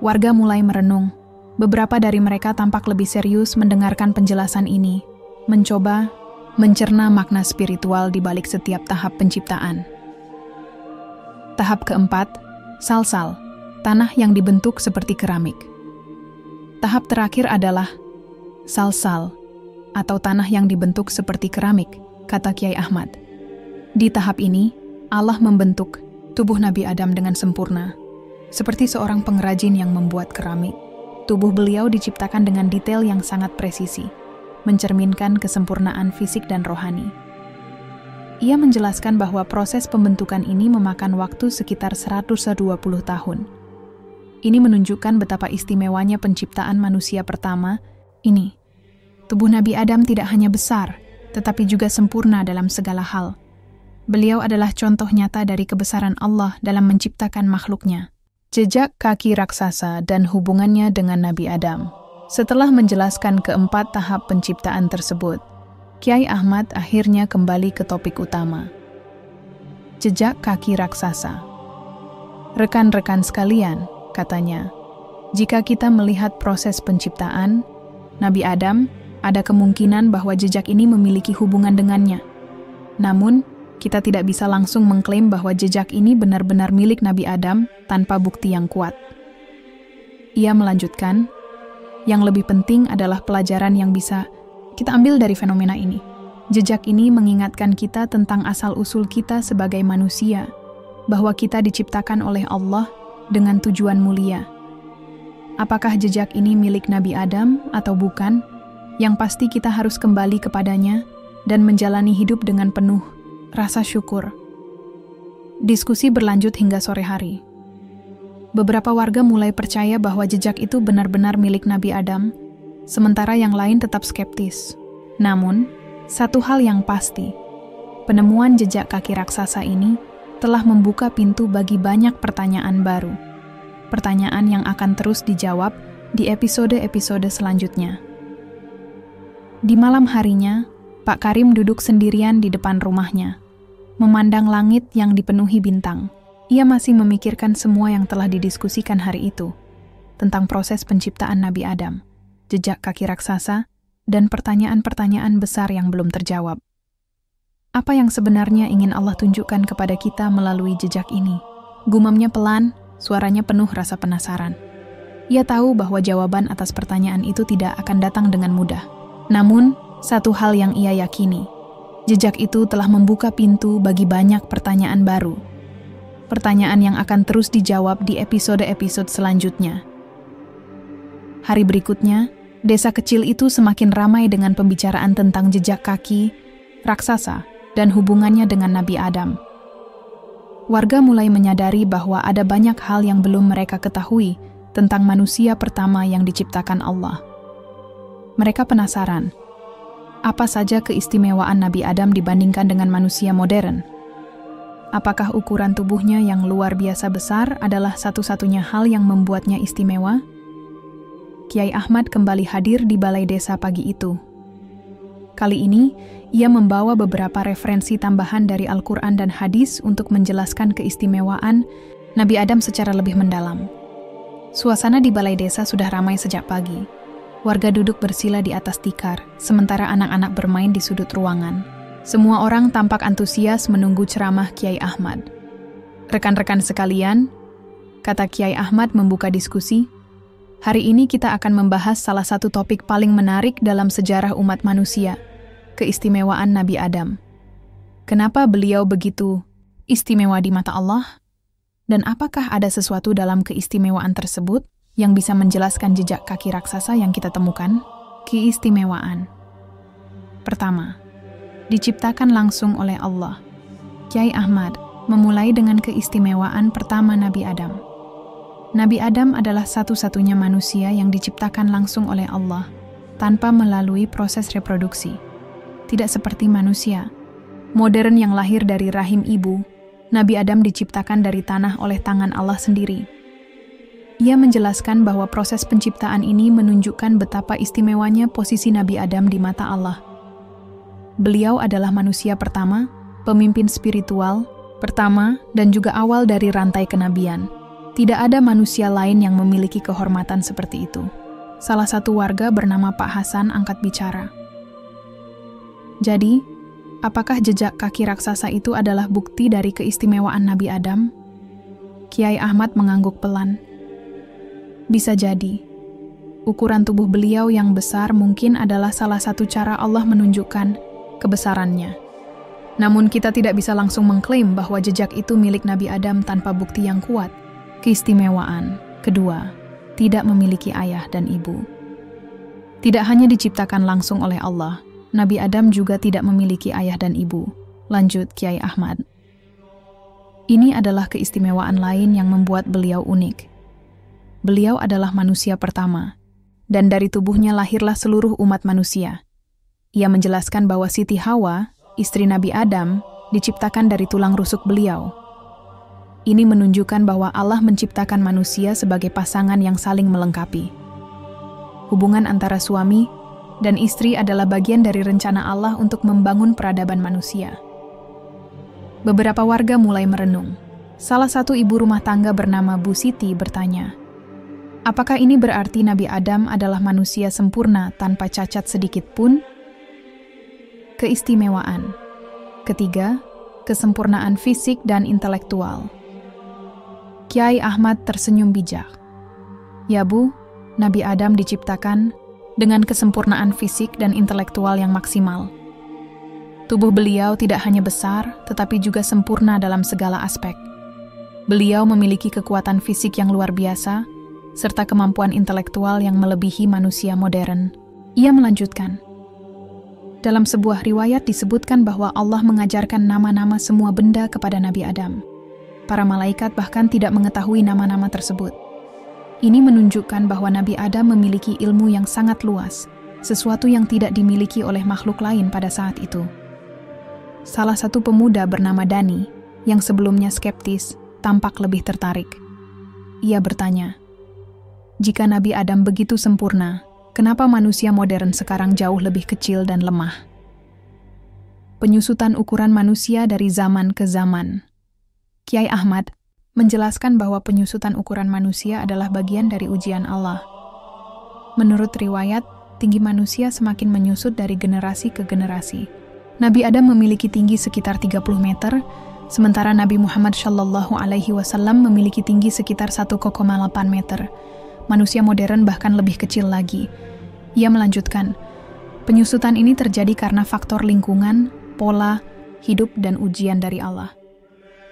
A: Warga mulai merenung. Beberapa dari mereka tampak lebih serius mendengarkan penjelasan ini, mencoba mencerna makna spiritual di balik setiap tahap penciptaan. Tahap keempat, salsal, tanah yang dibentuk seperti keramik. Tahap terakhir adalah salsal, atau tanah yang dibentuk seperti keramik, kata Kiai Ahmad. Di tahap ini, Allah membentuk tubuh Nabi Adam dengan sempurna, seperti seorang pengrajin yang membuat keramik. Tubuh beliau diciptakan dengan detail yang sangat presisi, mencerminkan kesempurnaan fisik dan rohani. Ia menjelaskan bahwa proses pembentukan ini memakan waktu sekitar 120 tahun. Ini menunjukkan betapa istimewanya penciptaan manusia pertama ini. Tubuh Nabi Adam tidak hanya besar, tetapi juga sempurna dalam segala hal. Beliau adalah contoh nyata dari kebesaran Allah dalam menciptakan makhluknya. Jejak kaki raksasa dan hubungannya dengan Nabi Adam. Setelah menjelaskan keempat tahap penciptaan tersebut, Kiai Ahmad akhirnya kembali ke topik utama. Jejak kaki raksasa. Rekan-rekan sekalian, katanya, jika kita melihat proses penciptaan Nabi Adam, ada kemungkinan bahwa jejak ini memiliki hubungan dengannya. Namun, kita tidak bisa langsung mengklaim bahwa jejak ini benar-benar milik Nabi Adam tanpa bukti yang kuat. Ia melanjutkan, yang lebih penting adalah pelajaran yang bisa kita ambil dari fenomena ini. Jejak ini mengingatkan kita tentang asal-usul kita sebagai manusia, bahwa kita diciptakan oleh Allah dengan tujuan mulia. Apakah jejak ini milik Nabi Adam atau bukan? Yang pasti kita harus kembali kepadanya dan menjalani hidup dengan penuh rasa syukur. Diskusi berlanjut hingga sore hari. Beberapa warga mulai percaya bahwa jejak itu benar-benar milik Nabi Adam, sementara yang lain tetap skeptis. Namun, satu hal yang pasti, penemuan jejak kaki raksasa ini telah membuka pintu bagi banyak pertanyaan baru. Pertanyaan yang akan terus dijawab di episode-episode selanjutnya. Di malam harinya, Pak Karim duduk sendirian di depan rumahnya, memandang langit yang dipenuhi bintang. Ia masih memikirkan semua yang telah didiskusikan hari itu, tentang proses penciptaan Nabi Adam, jejak kaki raksasa, dan pertanyaan-pertanyaan besar yang belum terjawab. Apa yang sebenarnya ingin Allah tunjukkan kepada kita melalui jejak ini? Gumamnya pelan, suaranya penuh rasa penasaran. Ia tahu bahwa jawaban atas pertanyaan itu tidak akan datang dengan mudah. Namun, satu hal yang ia yakini, jejak itu telah membuka pintu bagi banyak pertanyaan baru. Pertanyaan yang akan terus dijawab di episode-episode selanjutnya. Hari berikutnya, desa kecil itu semakin ramai dengan pembicaraan tentang jejak kaki, raksasa, dan hubungannya dengan Nabi Adam. Warga mulai menyadari bahwa ada banyak hal yang belum mereka ketahui tentang manusia pertama yang diciptakan Allah. Mereka penasaran, apa saja keistimewaan Nabi Adam dibandingkan dengan manusia modern? Apakah ukuran tubuhnya yang luar biasa besar adalah satu-satunya hal yang membuatnya istimewa? Kiai Ahmad kembali hadir di balai desa pagi itu. Kali ini, ia membawa beberapa referensi tambahan dari Al-Quran dan hadis untuk menjelaskan keistimewaan Nabi Adam secara lebih mendalam. Suasana di balai desa sudah ramai sejak pagi. Warga duduk bersila di atas tikar, sementara anak-anak bermain di sudut ruangan. Semua orang tampak antusias menunggu ceramah Kiai Ahmad. Rekan-rekan sekalian, kata Kiai Ahmad membuka diskusi, hari ini kita akan membahas salah satu topik paling menarik dalam sejarah umat manusia, keistimewaan Nabi Adam. Kenapa beliau begitu istimewa di mata Allah? Dan apakah ada sesuatu dalam keistimewaan tersebut yang bisa menjelaskan jejak kaki raksasa yang kita temukan? Keistimewaan. Pertama, diciptakan langsung oleh Allah. Kiai Ahmad memulai dengan keistimewaan pertama Nabi Adam. Nabi Adam adalah satu-satunya manusia yang diciptakan langsung oleh Allah, tanpa melalui proses reproduksi. Tidak seperti manusia modern yang lahir dari rahim ibu, Nabi Adam diciptakan dari tanah oleh tangan Allah sendiri. Ia menjelaskan bahwa proses penciptaan ini menunjukkan betapa istimewanya posisi Nabi Adam di mata Allah. Beliau adalah manusia pertama, pemimpin spiritual pertama, dan juga awal dari rantai kenabian. Tidak ada manusia lain yang memiliki kehormatan seperti itu. Salah satu warga bernama Pak Hasan angkat bicara. Jadi, apakah jejak kaki raksasa itu adalah bukti dari keistimewaan Nabi Adam? Kiai Ahmad mengangguk pelan. Bisa jadi. Ukuran tubuh beliau yang besar mungkin adalah salah satu cara Allah menunjukkan kebesarannya. Namun kita tidak bisa langsung mengklaim bahwa jejak itu milik Nabi Adam tanpa bukti yang kuat. Keistimewaan. Kedua, tidak memiliki ayah dan ibu. Tidak hanya diciptakan langsung oleh Allah, Nabi Adam juga tidak memiliki ayah dan ibu. Lanjut Kiai Ahmad. Ini adalah keistimewaan lain yang membuat beliau unik. Beliau adalah manusia pertama, dan dari tubuhnya lahirlah seluruh umat manusia. Ia menjelaskan bahwa Siti Hawa, istri Nabi Adam, diciptakan dari tulang rusuk beliau. Ini menunjukkan bahwa Allah menciptakan manusia sebagai pasangan yang saling melengkapi. Hubungan antara suami dan istri adalah bagian dari rencana Allah untuk membangun peradaban manusia. Beberapa warga mulai merenung. Salah satu ibu rumah tangga bernama Bu Siti bertanya, apakah ini berarti Nabi Adam adalah manusia sempurna tanpa cacat sedikit pun? Keistimewaan. Ketiga, kesempurnaan fisik dan intelektual. Kiai Ahmad tersenyum bijak. Ya Bu, Nabi Adam diciptakan dengan kesempurnaan fisik dan intelektual yang maksimal. Tubuh beliau tidak hanya besar, tetapi juga sempurna dalam segala aspek. Beliau memiliki kekuatan fisik yang luar biasa, serta kemampuan intelektual yang melebihi manusia modern. Ia melanjutkan, dalam sebuah riwayat disebutkan bahwa Allah mengajarkan nama-nama semua benda kepada Nabi Adam. Para malaikat bahkan tidak mengetahui nama-nama tersebut. Ini menunjukkan bahwa Nabi Adam memiliki ilmu yang sangat luas, sesuatu yang tidak dimiliki oleh makhluk lain pada saat itu. Salah satu pemuda bernama Dani, yang sebelumnya skeptis, tampak lebih tertarik. Ia bertanya, jika Nabi Adam begitu sempurna, kenapa manusia modern sekarang jauh lebih kecil dan lemah? Penyusutan ukuran manusia dari zaman ke zaman. Kiai Ahmad menjelaskan bahwa penyusutan ukuran manusia adalah bagian dari ujian Allah. Menurut riwayat, tinggi manusia semakin menyusut dari generasi ke generasi. Nabi Adam memiliki tinggi sekitar 30 meter, sementara Nabi Muhammad SAW memiliki tinggi sekitar 1,8 meter. Manusia modern bahkan lebih kecil lagi. Ia melanjutkan, penyusutan ini terjadi karena faktor lingkungan, pola, hidup, dan ujian dari Allah.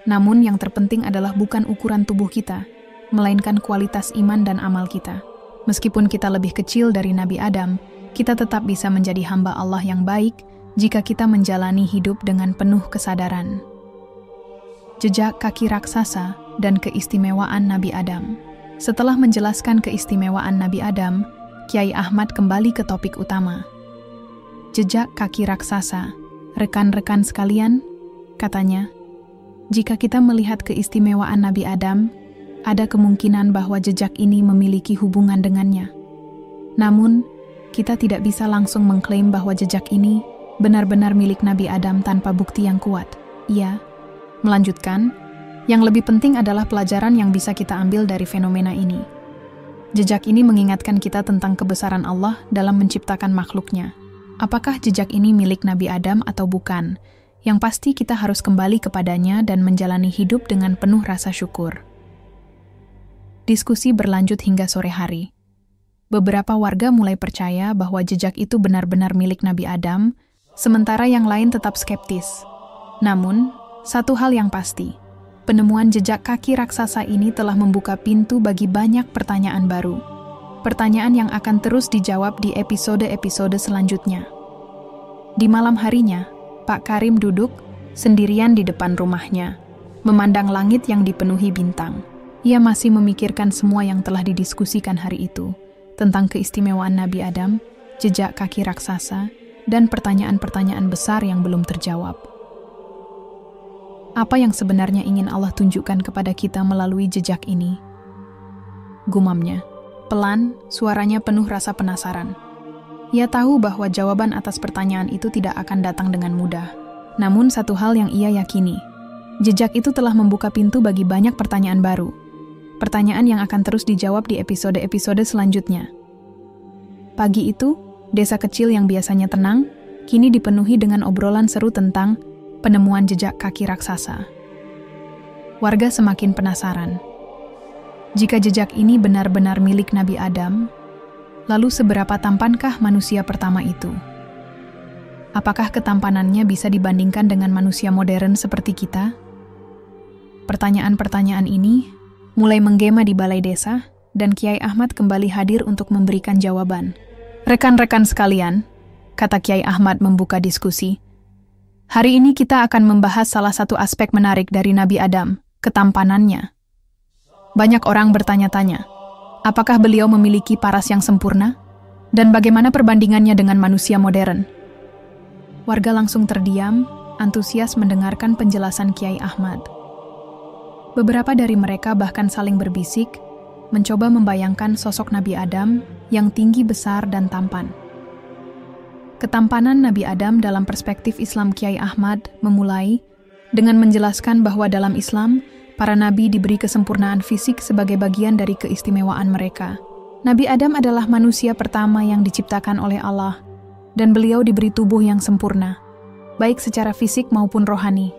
A: Namun yang terpenting adalah bukan ukuran tubuh kita, melainkan kualitas iman dan amal kita. Meskipun kita lebih kecil dari Nabi Adam, kita tetap bisa menjadi hamba Allah yang baik jika kita menjalani hidup dengan penuh kesadaran. Jejak kaki raksasa dan keistimewaan Nabi Adam. Setelah menjelaskan keistimewaan Nabi Adam, Kiai Ahmad kembali ke topik utama. Jejak kaki raksasa. Rekan-rekan sekalian, katanya, jika kita melihat keistimewaan Nabi Adam, ada kemungkinan bahwa jejak ini memiliki hubungan dengannya. Namun, kita tidak bisa langsung mengklaim bahwa jejak ini benar-benar milik Nabi Adam tanpa bukti yang kuat. Ia melanjutkan, yang lebih penting adalah pelajaran yang bisa kita ambil dari fenomena ini. Jejak ini mengingatkan kita tentang kebesaran Allah dalam menciptakan makhluknya. Apakah jejak ini milik Nabi Adam atau bukan? Yang pasti kita harus kembali kepadanya dan menjalani hidup dengan penuh rasa syukur. Diskusi berlanjut hingga sore hari. Beberapa warga mulai percaya bahwa jejak itu benar-benar milik Nabi Adam, sementara yang lain tetap skeptis. Namun, satu hal yang pasti, penemuan jejak kaki raksasa ini telah membuka pintu bagi banyak pertanyaan baru. Pertanyaan yang akan terus dijawab di episode-episode selanjutnya. Di malam harinya, Pak Karim duduk sendirian di depan rumahnya, memandang langit yang dipenuhi bintang. Ia masih memikirkan semua yang telah didiskusikan hari itu, tentang keistimewaan Nabi Adam, jejak kaki raksasa, dan pertanyaan-pertanyaan besar yang belum terjawab. Apa yang sebenarnya ingin Allah tunjukkan kepada kita melalui jejak ini? Gumamnya. Pelan, suaranya penuh rasa penasaran. Ia tahu bahwa jawaban atas pertanyaan itu tidak akan datang dengan mudah. Namun satu hal yang ia yakini, jejak itu telah membuka pintu bagi banyak pertanyaan baru. Pertanyaan yang akan terus dijawab di episode-episode selanjutnya. Pagi itu, desa kecil yang biasanya tenang, kini dipenuhi dengan obrolan seru tentang penemuan jejak kaki raksasa. Warga semakin penasaran. Jika jejak ini benar-benar milik Nabi Adam, lalu seberapa tampankah manusia pertama itu? Apakah ketampanannya bisa dibandingkan dengan manusia modern seperti kita? Pertanyaan-pertanyaan ini mulai menggema di balai desa, dan Kiai Ahmad kembali hadir untuk memberikan jawaban. Rekan-rekan sekalian, kata Kiai Ahmad membuka diskusi. Hari ini kita akan membahas salah satu aspek menarik dari Nabi Adam, ketampanannya. Banyak orang bertanya-tanya, apakah beliau memiliki paras yang sempurna? Dan bagaimana perbandingannya dengan manusia modern? Warga langsung terdiam, antusias mendengarkan penjelasan Kiai Ahmad. Beberapa dari mereka bahkan saling berbisik, mencoba membayangkan sosok Nabi Adam yang tinggi besar dan tampan. Ketampanan Nabi Adam dalam perspektif Islam Kiai Ahmad memulai dengan menjelaskan bahwa dalam Islam, para nabi diberi kesempurnaan fisik sebagai bagian dari keistimewaan mereka. Nabi Adam adalah manusia pertama yang diciptakan oleh Allah, dan beliau diberi tubuh yang sempurna, baik secara fisik maupun rohani.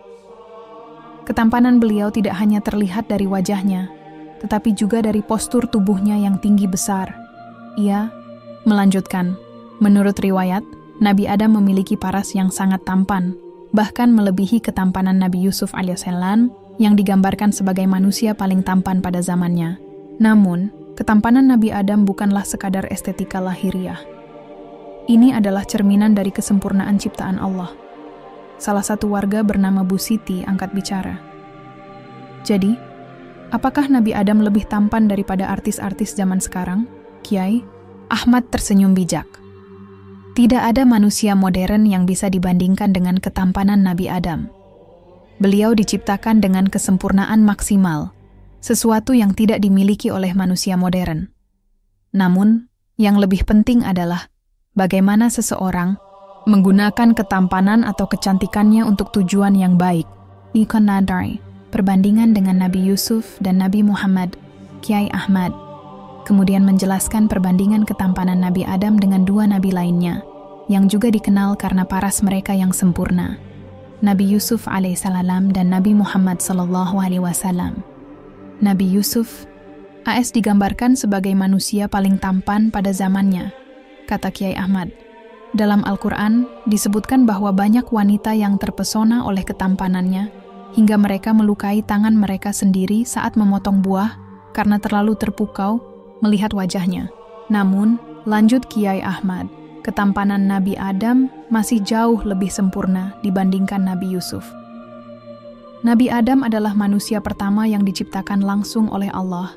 A: Ketampanan beliau tidak hanya terlihat dari wajahnya, tetapi juga dari postur tubuhnya yang tinggi besar. Ia melanjutkan, menurut riwayat, Nabi Adam memiliki paras yang sangat tampan, bahkan melebihi ketampanan Nabi Yusuf alaihissalam yang digambarkan sebagai manusia paling tampan pada zamannya. Namun, ketampanan Nabi Adam bukanlah sekadar estetika lahiriah. Ini adalah cerminan dari kesempurnaan ciptaan Allah. Salah satu warga bernama Bu Siti angkat bicara. Jadi, apakah Nabi Adam lebih tampan daripada artis-artis zaman sekarang? Kiai Ahmad tersenyum bijak. Tidak ada manusia modern yang bisa dibandingkan dengan ketampanan Nabi Adam. Beliau diciptakan dengan kesempurnaan maksimal, sesuatu yang tidak dimiliki oleh manusia modern. Namun, yang lebih penting adalah bagaimana seseorang menggunakan ketampanan atau kecantikannya untuk tujuan yang baik. Ikon Nadari, perbandingan dengan Nabi Yusuf dan Nabi Muhammad, Kiai Ahmad, kemudian menjelaskan perbandingan ketampanan Nabi Adam dengan dua nabi lainnya, yang juga dikenal karena paras mereka yang sempurna, Nabi Yusuf alaihissalam dan Nabi Muhammad sallallahu alaihi wasallam. Nabi Yusuf AS digambarkan sebagai manusia paling tampan pada zamannya, kata Kiai Ahmad. Dalam Al-Quran disebutkan bahwa banyak wanita yang terpesona oleh ketampanannya, hingga mereka melukai tangan mereka sendiri saat memotong buah karena terlalu terpukau melihat wajahnya. Namun, lanjut Kiai Ahmad, ketampanan Nabi Adam masih jauh lebih sempurna dibandingkan Nabi Yusuf. Nabi Adam adalah manusia pertama yang diciptakan langsung oleh Allah,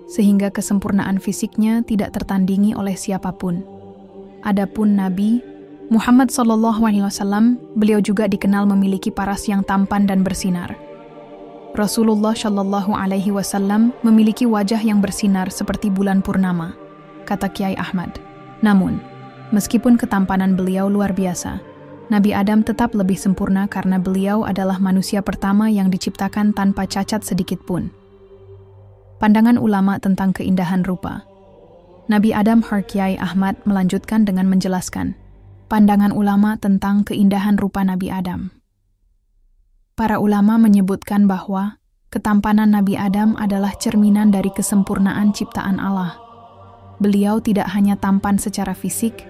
A: sehingga kesempurnaan fisiknya tidak tertandingi oleh siapapun. Adapun Nabi Muhammad SAW, beliau juga dikenal memiliki paras yang tampan dan bersinar. Rasulullah SAW memiliki wajah yang bersinar seperti bulan purnama, kata Kiai Ahmad. Namun, meskipun ketampanan beliau luar biasa, Nabi Adam tetap lebih sempurna karena beliau adalah manusia pertama yang diciptakan tanpa cacat sedikit pun. Pandangan ulama tentang keindahan rupa. Nabi Adam Kiai Ahmad melanjutkan dengan menjelaskan pandangan ulama tentang keindahan rupa Nabi Adam. Para ulama menyebutkan bahwa ketampanan Nabi Adam adalah cerminan dari kesempurnaan ciptaan Allah. Beliau tidak hanya tampan secara fisik,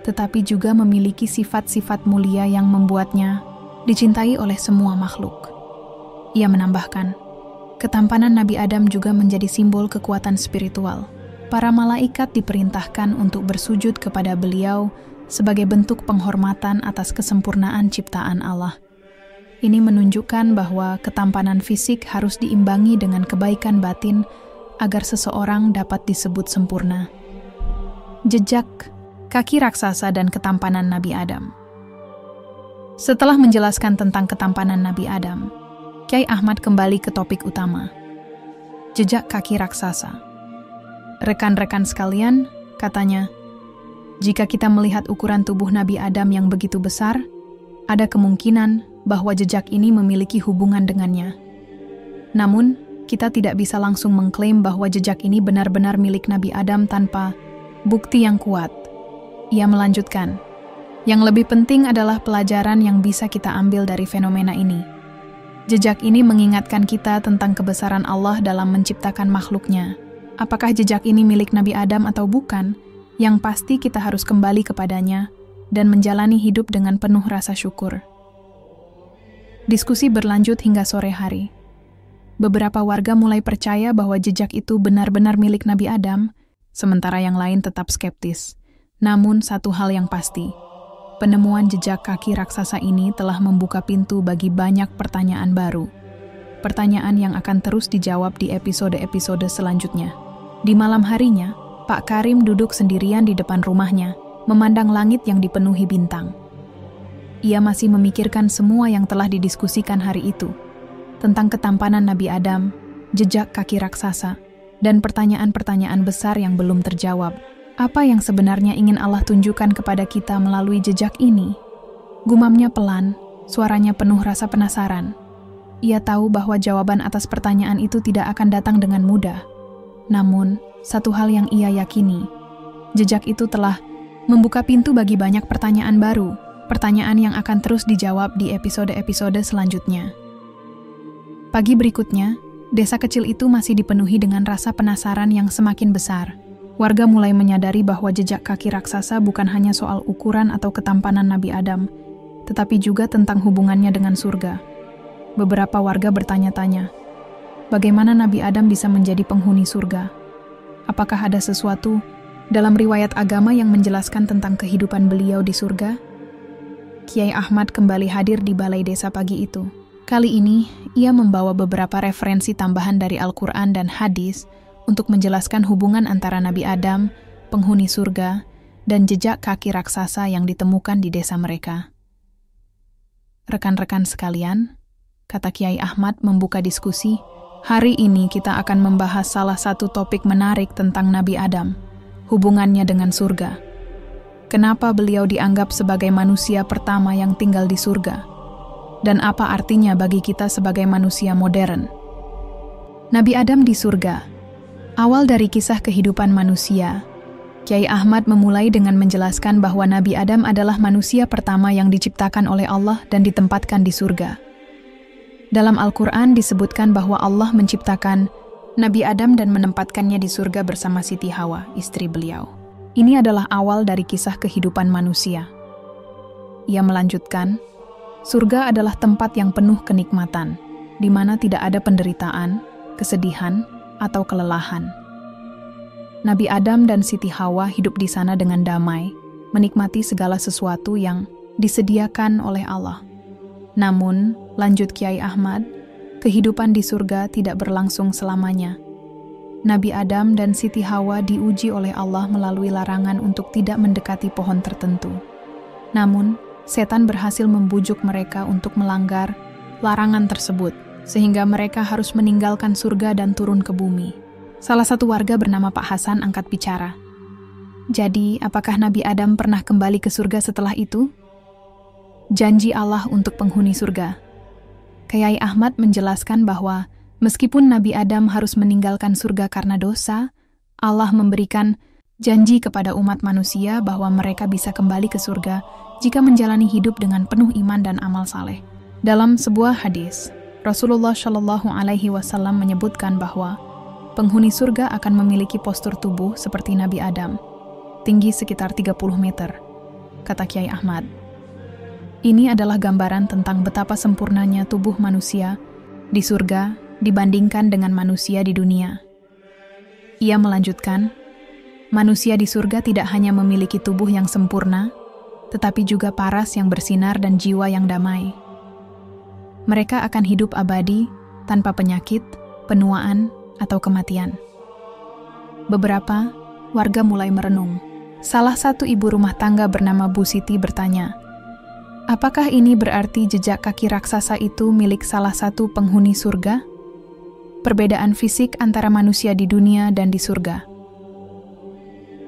A: tetapi juga memiliki sifat-sifat mulia yang membuatnya dicintai oleh semua makhluk. Ia menambahkan, ketampanan Nabi Adam juga menjadi simbol kekuatan spiritual. Para malaikat diperintahkan untuk bersujud kepada beliau sebagai bentuk penghormatan atas kesempurnaan ciptaan Allah. Ini menunjukkan bahwa ketampanan fisik harus diimbangi dengan kebaikan batin agar seseorang dapat disebut sempurna. Jejak kaki raksasa dan ketampanan Nabi Adam. Setelah menjelaskan tentang ketampanan Nabi Adam, Kiai Ahmad kembali ke topik utama, jejak kaki raksasa. Rekan-rekan sekalian, katanya, jika kita melihat ukuran tubuh Nabi Adam yang begitu besar, ada kemungkinan bahwa jejak ini memiliki hubungan dengannya. Namun, kita tidak bisa langsung mengklaim bahwa jejak ini benar-benar milik Nabi Adam tanpa bukti yang kuat. Ia melanjutkan, yang lebih penting adalah pelajaran yang bisa kita ambil dari fenomena ini. Jejak ini mengingatkan kita tentang kebesaran Allah dalam menciptakan makhluknya. Apakah jejak ini milik Nabi Adam atau bukan? Yang pasti kita harus kembali kepadanya dan menjalani hidup dengan penuh rasa syukur. Diskusi berlanjut hingga sore hari. Beberapa warga mulai percaya bahwa jejak itu benar-benar milik Nabi Adam, sementara yang lain tetap skeptis. Namun satu hal yang pasti, penemuan jejak kaki raksasa ini telah membuka pintu bagi banyak pertanyaan baru. Pertanyaan yang akan terus dijawab di episode-episode selanjutnya. Di malam harinya, Pak Karim duduk sendirian di depan rumahnya, memandang langit yang dipenuhi bintang. Ia masih memikirkan semua yang telah didiskusikan hari itu, tentang ketampanan Nabi Adam, jejak kaki raksasa, dan pertanyaan-pertanyaan besar yang belum terjawab. Apa yang sebenarnya ingin Allah tunjukkan kepada kita melalui jejak ini? Gumamnya pelan, suaranya penuh rasa penasaran. Ia tahu bahwa jawaban atas pertanyaan itu tidak akan datang dengan mudah. Namun, satu hal yang ia yakini, jejak itu telah membuka pintu bagi banyak pertanyaan baru, pertanyaan yang akan terus dijawab di episode-episode selanjutnya. Pagi berikutnya, desa kecil itu masih dipenuhi dengan rasa penasaran yang semakin besar. Warga mulai menyadari bahwa jejak kaki raksasa bukan hanya soal ukuran atau ketampanan Nabi Adam, tetapi juga tentang hubungannya dengan surga. Beberapa warga bertanya-tanya, bagaimana Nabi Adam bisa menjadi penghuni surga? Apakah ada sesuatu dalam riwayat agama yang menjelaskan tentang kehidupan beliau di surga? Kiai Ahmad kembali hadir di balai desa pagi itu. Kali ini, ia membawa beberapa referensi tambahan dari Al-Quran dan hadis untuk menjelaskan hubungan antara Nabi Adam, penghuni surga, dan jejak kaki raksasa yang ditemukan di desa mereka. Rekan-rekan sekalian, kata Kiai Ahmad membuka diskusi, hari ini kita akan membahas salah satu topik menarik tentang Nabi Adam, hubungannya dengan surga. Kenapa beliau dianggap sebagai manusia pertama yang tinggal di surga? Dan apa artinya bagi kita sebagai manusia modern? Nabi Adam di surga. Awal dari kisah kehidupan manusia, Kiai Ahmad memulai dengan menjelaskan bahwa Nabi Adam adalah manusia pertama yang diciptakan oleh Allah dan ditempatkan di surga. Dalam Al-Quran disebutkan bahwa Allah menciptakan Nabi Adam dan menempatkannya di surga bersama Siti Hawa, istri beliau. Ini adalah awal dari kisah kehidupan manusia. Ia melanjutkan, surga adalah tempat yang penuh kenikmatan, di mana tidak ada penderitaan, kesedihan, atau kelelahan. Nabi Adam dan Siti Hawa hidup di sana dengan damai, menikmati segala sesuatu yang disediakan oleh Allah. Namun, lanjut Kiai Ahmad, kehidupan di surga tidak berlangsung selamanya. Nabi Adam dan Siti Hawa diuji oleh Allah melalui larangan untuk tidak mendekati pohon tertentu. Namun, setan berhasil membujuk mereka untuk melanggar larangan tersebut, sehingga mereka harus meninggalkan surga dan turun ke bumi. Salah satu warga bernama Pak Hasan angkat bicara. Jadi, apakah Nabi Adam pernah kembali ke surga setelah itu? Janji Allah untuk penghuni surga. Kiai Ahmad menjelaskan bahwa meskipun Nabi Adam harus meninggalkan surga karena dosa, Allah memberikan janji kepada umat manusia bahwa mereka bisa kembali ke surga jika menjalani hidup dengan penuh iman dan amal saleh. Dalam sebuah hadis, Rasulullah Shallallahu Alaihi Wasallam menyebutkan bahwa penghuni surga akan memiliki postur tubuh seperti Nabi Adam, tinggi sekitar 30 meter, kata Kiai Ahmad. Ini adalah gambaran tentang betapa sempurnanya tubuh manusia di surga dibandingkan dengan manusia di dunia. Ia melanjutkan, manusia di surga tidak hanya memiliki tubuh yang sempurna, tetapi juga paras yang bersinar dan jiwa yang damai. Mereka akan hidup abadi tanpa penyakit, penuaan, atau kematian. Beberapa warga mulai merenung. Salah satu ibu rumah tangga bernama Bu Siti bertanya, apakah ini berarti jejak kaki raksasa itu milik salah satu penghuni surga? Perbedaan fisik antara manusia di dunia dan di surga.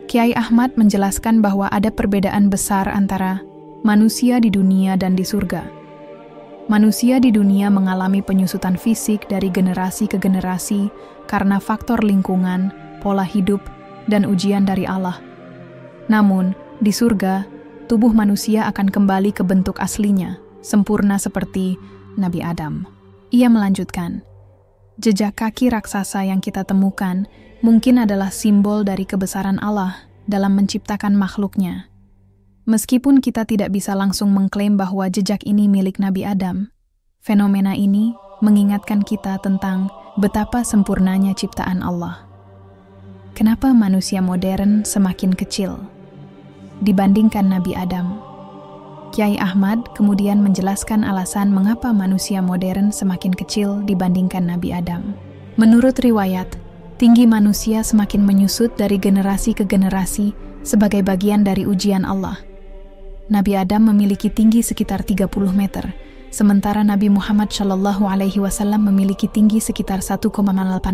A: Kiai Ahmad menjelaskan bahwa ada perbedaan besar antara manusia di dunia dan di surga. Manusia di dunia mengalami penyusutan fisik dari generasi ke generasi karena faktor lingkungan, pola hidup, dan ujian dari Allah. Namun, di surga, tubuh manusia akan kembali ke bentuk aslinya, sempurna seperti Nabi Adam. Ia melanjutkan, jejak kaki raksasa yang kita temukan mungkin adalah simbol dari kebesaran Allah dalam menciptakan makhluknya. Meskipun kita tidak bisa langsung mengklaim bahwa jejak ini milik Nabi Adam, fenomena ini mengingatkan kita tentang betapa sempurnanya ciptaan Allah. Kenapa manusia modern semakin kecil dibandingkan Nabi Adam? Kiai Ahmad kemudian menjelaskan alasan mengapa manusia modern semakin kecil dibandingkan Nabi Adam. Menurut riwayat, tinggi manusia semakin menyusut dari generasi ke generasi sebagai bagian dari ujian Allah. Nabi Adam memiliki tinggi sekitar 30 meter, sementara Nabi Muhammad SAW memiliki tinggi sekitar 1,8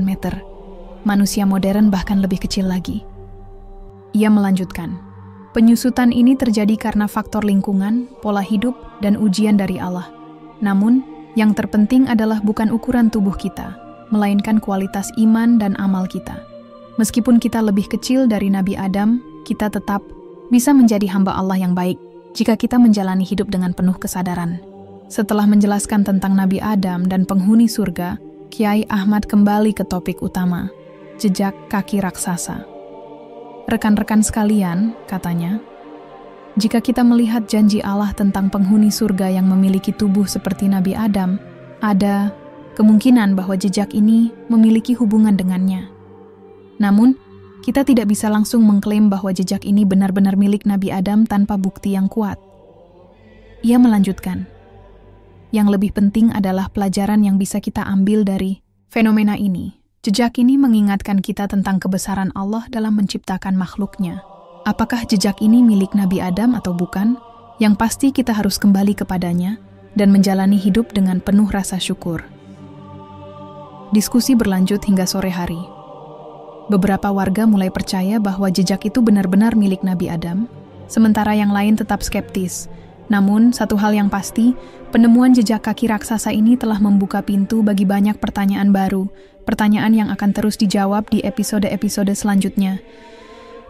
A: meter. Manusia modern bahkan lebih kecil lagi. Ia melanjutkan, penyusutan ini terjadi karena faktor lingkungan, pola hidup, dan ujian dari Allah. Namun, yang terpenting adalah bukan ukuran tubuh kita, melainkan kualitas iman dan amal kita. Meskipun kita lebih kecil dari Nabi Adam, kita tetap bisa menjadi hamba Allah yang baik jika kita menjalani hidup dengan penuh kesadaran. Setelah menjelaskan tentang Nabi Adam dan penghuni surga, Kiai Ahmad kembali ke topik utama, jejak kaki raksasa. Rekan-rekan sekalian, katanya, jika kita melihat janji Allah tentang penghuni surga yang memiliki tubuh seperti Nabi Adam, ada kemungkinan bahwa jejak ini memiliki hubungan dengannya. Namun, kita tidak bisa langsung mengklaim bahwa jejak ini benar-benar milik Nabi Adam tanpa bukti yang kuat. Ia melanjutkan, Yang lebih penting adalah pelajaran yang bisa kita ambil dari fenomena ini. Jejak ini mengingatkan kita tentang kebesaran Allah dalam menciptakan makhluknya. Apakah jejak ini milik Nabi Adam atau bukan? Yang pasti kita harus kembali kepadanya dan menjalani hidup dengan penuh rasa syukur. Diskusi berlanjut hingga sore hari. Beberapa warga mulai percaya bahwa jejak itu benar-benar milik Nabi Adam, sementara yang lain tetap skeptis. Namun, satu hal yang pasti, penemuan jejak kaki raksasa ini telah membuka pintu bagi banyak pertanyaan baru, pertanyaan yang akan terus dijawab di episode-episode selanjutnya.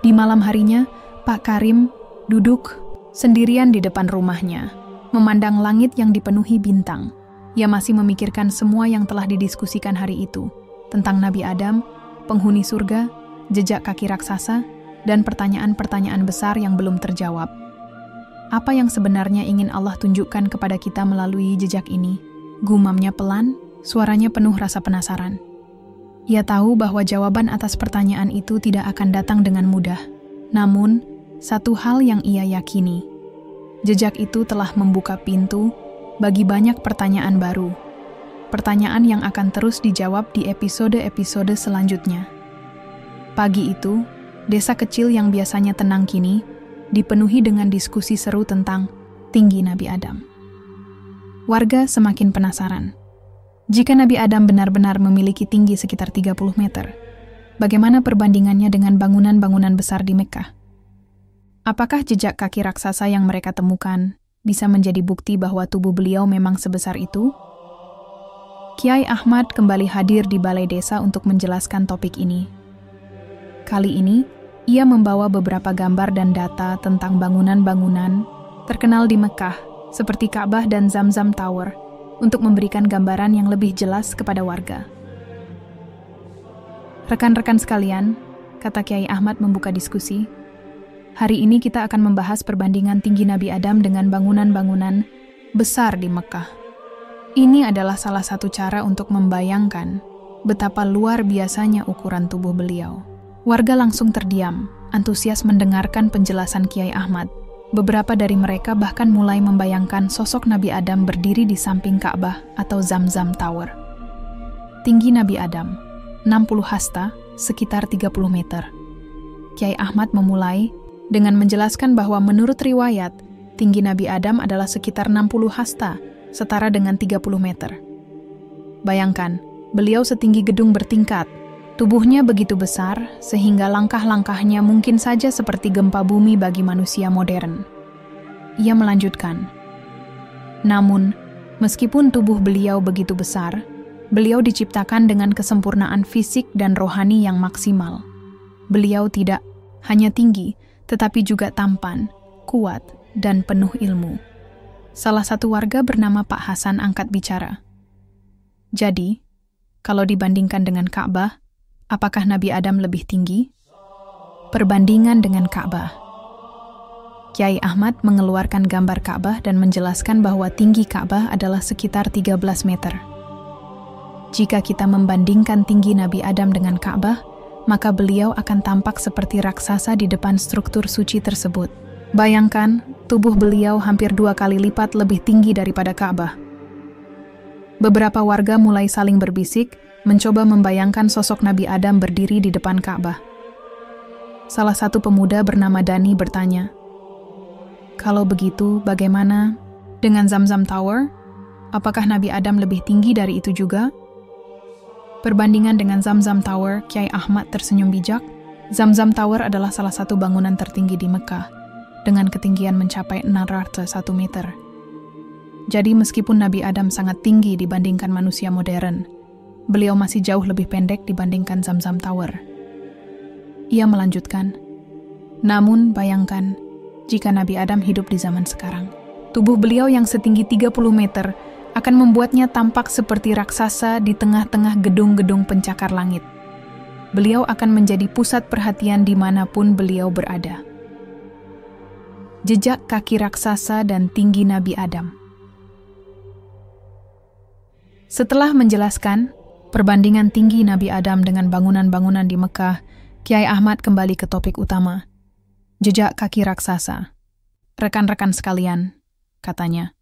A: Di malam harinya, Pak Karim duduk sendirian di depan rumahnya, memandang langit yang dipenuhi bintang. Ia masih memikirkan semua yang telah didiskusikan hari itu, tentang Nabi Adam, penghuni surga, jejak kaki raksasa, dan pertanyaan-pertanyaan besar yang belum terjawab. Apa yang sebenarnya ingin Allah tunjukkan kepada kita melalui jejak ini? Gumamnya pelan, suaranya penuh rasa penasaran. Ia tahu bahwa jawaban atas pertanyaan itu tidak akan datang dengan mudah. Namun, satu hal yang ia yakini, jejak itu telah membuka pintu bagi banyak pertanyaan baru. Pertanyaan yang akan terus dijawab di episode-episode selanjutnya. Pagi itu, desa kecil yang biasanya tenang kini dipenuhi dengan diskusi seru tentang tinggi Nabi Adam. Warga semakin penasaran. Jika Nabi Adam benar-benar memiliki tinggi sekitar 30 meter, bagaimana perbandingannya dengan bangunan-bangunan besar di Mekkah? Apakah jejak kaki raksasa yang mereka temukan bisa menjadi bukti bahwa tubuh beliau memang sebesar itu? Kiai Ahmad kembali hadir di balai desa untuk menjelaskan topik ini. Kali ini, ia membawa beberapa gambar dan data tentang bangunan-bangunan terkenal di Mekkah, seperti Ka'bah dan Zamzam Tower, untuk memberikan gambaran yang lebih jelas kepada warga. Rekan-rekan sekalian, kata Kiai Ahmad membuka diskusi, hari ini kita akan membahas perbandingan tinggi Nabi Adam dengan bangunan-bangunan besar di Mekkah. Ini adalah salah satu cara untuk membayangkan betapa luar biasanya ukuran tubuh beliau. Warga langsung terdiam, antusias mendengarkan penjelasan Kiai Ahmad. Beberapa dari mereka bahkan mulai membayangkan sosok Nabi Adam berdiri di samping Ka'bah atau Zamzam Tower. Tinggi Nabi Adam, 60 hasta, sekitar 30 meter. Kiai Ahmad memulai dengan menjelaskan bahwa menurut riwayat, tinggi Nabi Adam adalah sekitar 60 hasta, setara dengan 30 meter. Bayangkan, beliau setinggi gedung bertingkat. Tubuhnya begitu besar, sehingga langkah-langkahnya mungkin saja seperti gempa bumi bagi manusia modern. Ia melanjutkan, namun, meskipun tubuh beliau begitu besar, beliau diciptakan dengan kesempurnaan fisik dan rohani yang maksimal. Beliau tidak hanya tinggi, tetapi juga tampan, kuat, dan penuh ilmu. Salah satu warga bernama Pak Hasan angkat bicara. Jadi, kalau dibandingkan dengan Ka'bah, apakah Nabi Adam lebih tinggi? Perbandingan dengan Ka'bah. Kiai Ahmad mengeluarkan gambar Ka'bah dan menjelaskan bahwa tinggi Ka'bah adalah sekitar 13 meter. Jika kita membandingkan tinggi Nabi Adam dengan Ka'bah, maka beliau akan tampak seperti raksasa di depan struktur suci tersebut. Bayangkan, tubuh beliau hampir 2 kali lipat lebih tinggi daripada Ka'bah. Beberapa warga mulai saling berbisik, mencoba membayangkan sosok Nabi Adam berdiri di depan Ka'bah. Salah satu pemuda bernama Dani bertanya, "Kalau begitu, bagaimana dengan Zamzam Tower? Apakah Nabi Adam lebih tinggi dari itu juga?" Perbandingan dengan Zamzam Tower, Kiai Ahmad tersenyum bijak. Zamzam Tower adalah salah satu bangunan tertinggi di Mekkah, dengan ketinggian mencapai 601 meter. Jadi meskipun Nabi Adam sangat tinggi dibandingkan manusia modern, beliau masih jauh lebih pendek dibandingkan Zamzam Tower. Ia melanjutkan, namun bayangkan, jika Nabi Adam hidup di zaman sekarang, tubuh beliau yang setinggi 30 meter akan membuatnya tampak seperti raksasa di tengah-tengah gedung-gedung pencakar langit. Beliau akan menjadi pusat perhatian dimanapun beliau berada. Jejak kaki raksasa dan tinggi Nabi Adam. Setelah menjelaskan perbandingan tinggi Nabi Adam dengan bangunan-bangunan di Mekkah, Kiai Ahmad kembali ke topik utama, jejak kaki raksasa. Rekan-rekan sekalian, katanya,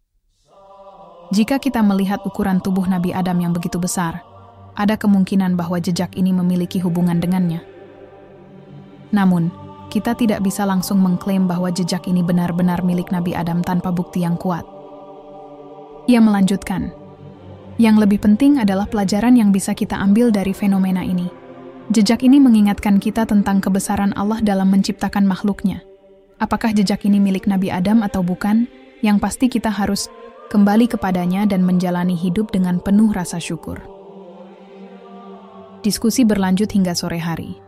A: Jika kita melihat ukuran tubuh Nabi Adam yang begitu besar, ada kemungkinan bahwa jejak ini memiliki hubungan dengannya. Namun, kita tidak bisa langsung mengklaim bahwa jejak ini benar-benar milik Nabi Adam tanpa bukti yang kuat. Ia melanjutkan, yang lebih penting adalah pelajaran yang bisa kita ambil dari fenomena ini. Jejak ini mengingatkan kita tentang kebesaran Allah dalam menciptakan makhluknya. Apakah jejak ini milik Nabi Adam atau bukan? Yang pasti kita harus kembali kepadanya dan menjalani hidup dengan penuh rasa syukur. Diskusi berlanjut hingga sore hari.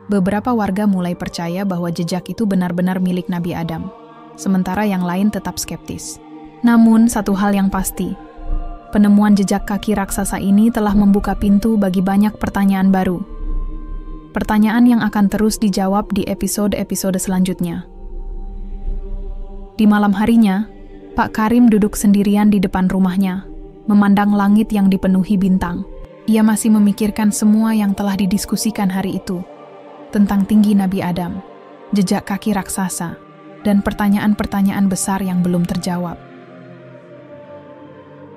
A: Beberapa warga mulai percaya bahwa jejak itu benar-benar milik Nabi Adam, sementara yang lain tetap skeptis. Namun, satu hal yang pasti, penemuan jejak kaki raksasa ini telah membuka pintu bagi banyak pertanyaan baru. Pertanyaan yang akan terus dijawab di episode-episode selanjutnya. Di malam harinya, Pak Karim duduk sendirian di depan rumahnya, memandang langit yang dipenuhi bintang. Ia masih memikirkan semua yang telah didiskusikan hari itu, tentang tinggi Nabi Adam, jejak kaki raksasa, dan pertanyaan-pertanyaan besar yang belum terjawab.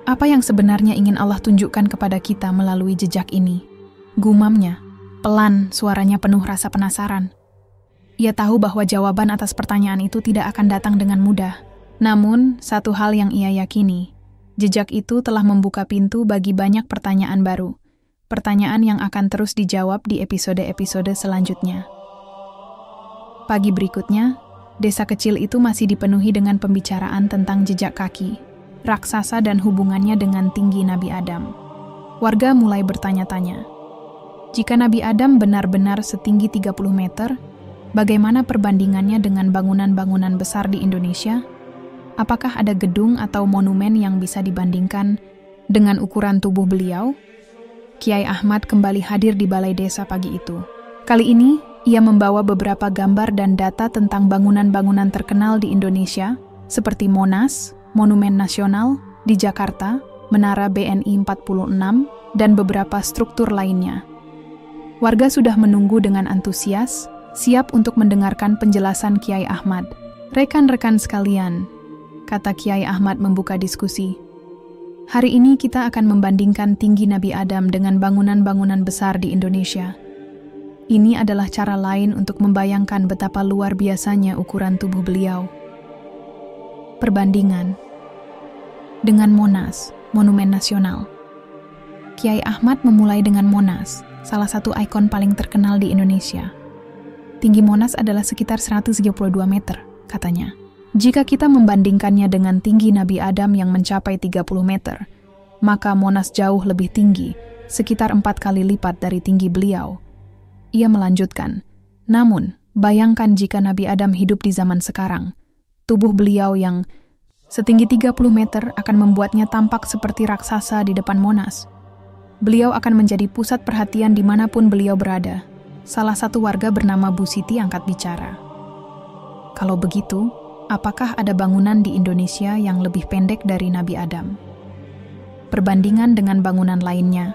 A: Apa yang sebenarnya ingin Allah tunjukkan kepada kita melalui jejak ini? Gumamnya, pelan, suaranya penuh rasa penasaran. Ia tahu bahwa jawaban atas pertanyaan itu tidak akan datang dengan mudah. Namun, satu hal yang ia yakini, jejak itu telah membuka pintu bagi banyak pertanyaan baru. Pertanyaan yang akan terus dijawab di episode-episode selanjutnya. Pagi berikutnya, desa kecil itu masih dipenuhi dengan pembicaraan tentang jejak kaki, raksasa dan hubungannya dengan tinggi Nabi Adam. Warga mulai bertanya-tanya, jika Nabi Adam benar-benar setinggi 30 meter, bagaimana perbandingannya dengan bangunan-bangunan besar di Indonesia? Apakah ada gedung atau monumen yang bisa dibandingkan dengan ukuran tubuh beliau? Kiai Ahmad kembali hadir di balai desa pagi itu. Kali ini, ia membawa beberapa gambar dan data tentang bangunan-bangunan terkenal di Indonesia, seperti Monas, Monumen Nasional, di Jakarta, Menara BNI 46, dan beberapa struktur lainnya. Warga sudah menunggu dengan antusias, siap untuk mendengarkan penjelasan Kiai Ahmad. Rekan-rekan sekalian, kata Kiai Ahmad membuka diskusi. Hari ini kita akan membandingkan tinggi Nabi Adam dengan bangunan-bangunan besar di Indonesia. Ini adalah cara lain untuk membayangkan betapa luar biasanya ukuran tubuh beliau. Perbandingan dengan Monas, Monumen Nasional. Kiai Ahmad memulai dengan Monas, salah satu ikon paling terkenal di Indonesia. Tinggi Monas adalah sekitar 132 meter, katanya. Jika kita membandingkannya dengan tinggi Nabi Adam yang mencapai 30 meter, maka Monas jauh lebih tinggi, sekitar 4 kali lipat dari tinggi beliau. Ia melanjutkan, namun, bayangkan jika Nabi Adam hidup di zaman sekarang, tubuh beliau yang setinggi 30 meter akan membuatnya tampak seperti raksasa di depan Monas. Beliau akan menjadi pusat perhatian dimanapun beliau berada. Salah satu warga bernama Bu Siti angkat bicara. Kalau begitu, apakah ada bangunan di Indonesia yang lebih pendek dari Nabi Adam? Perbandingan dengan bangunan lainnya,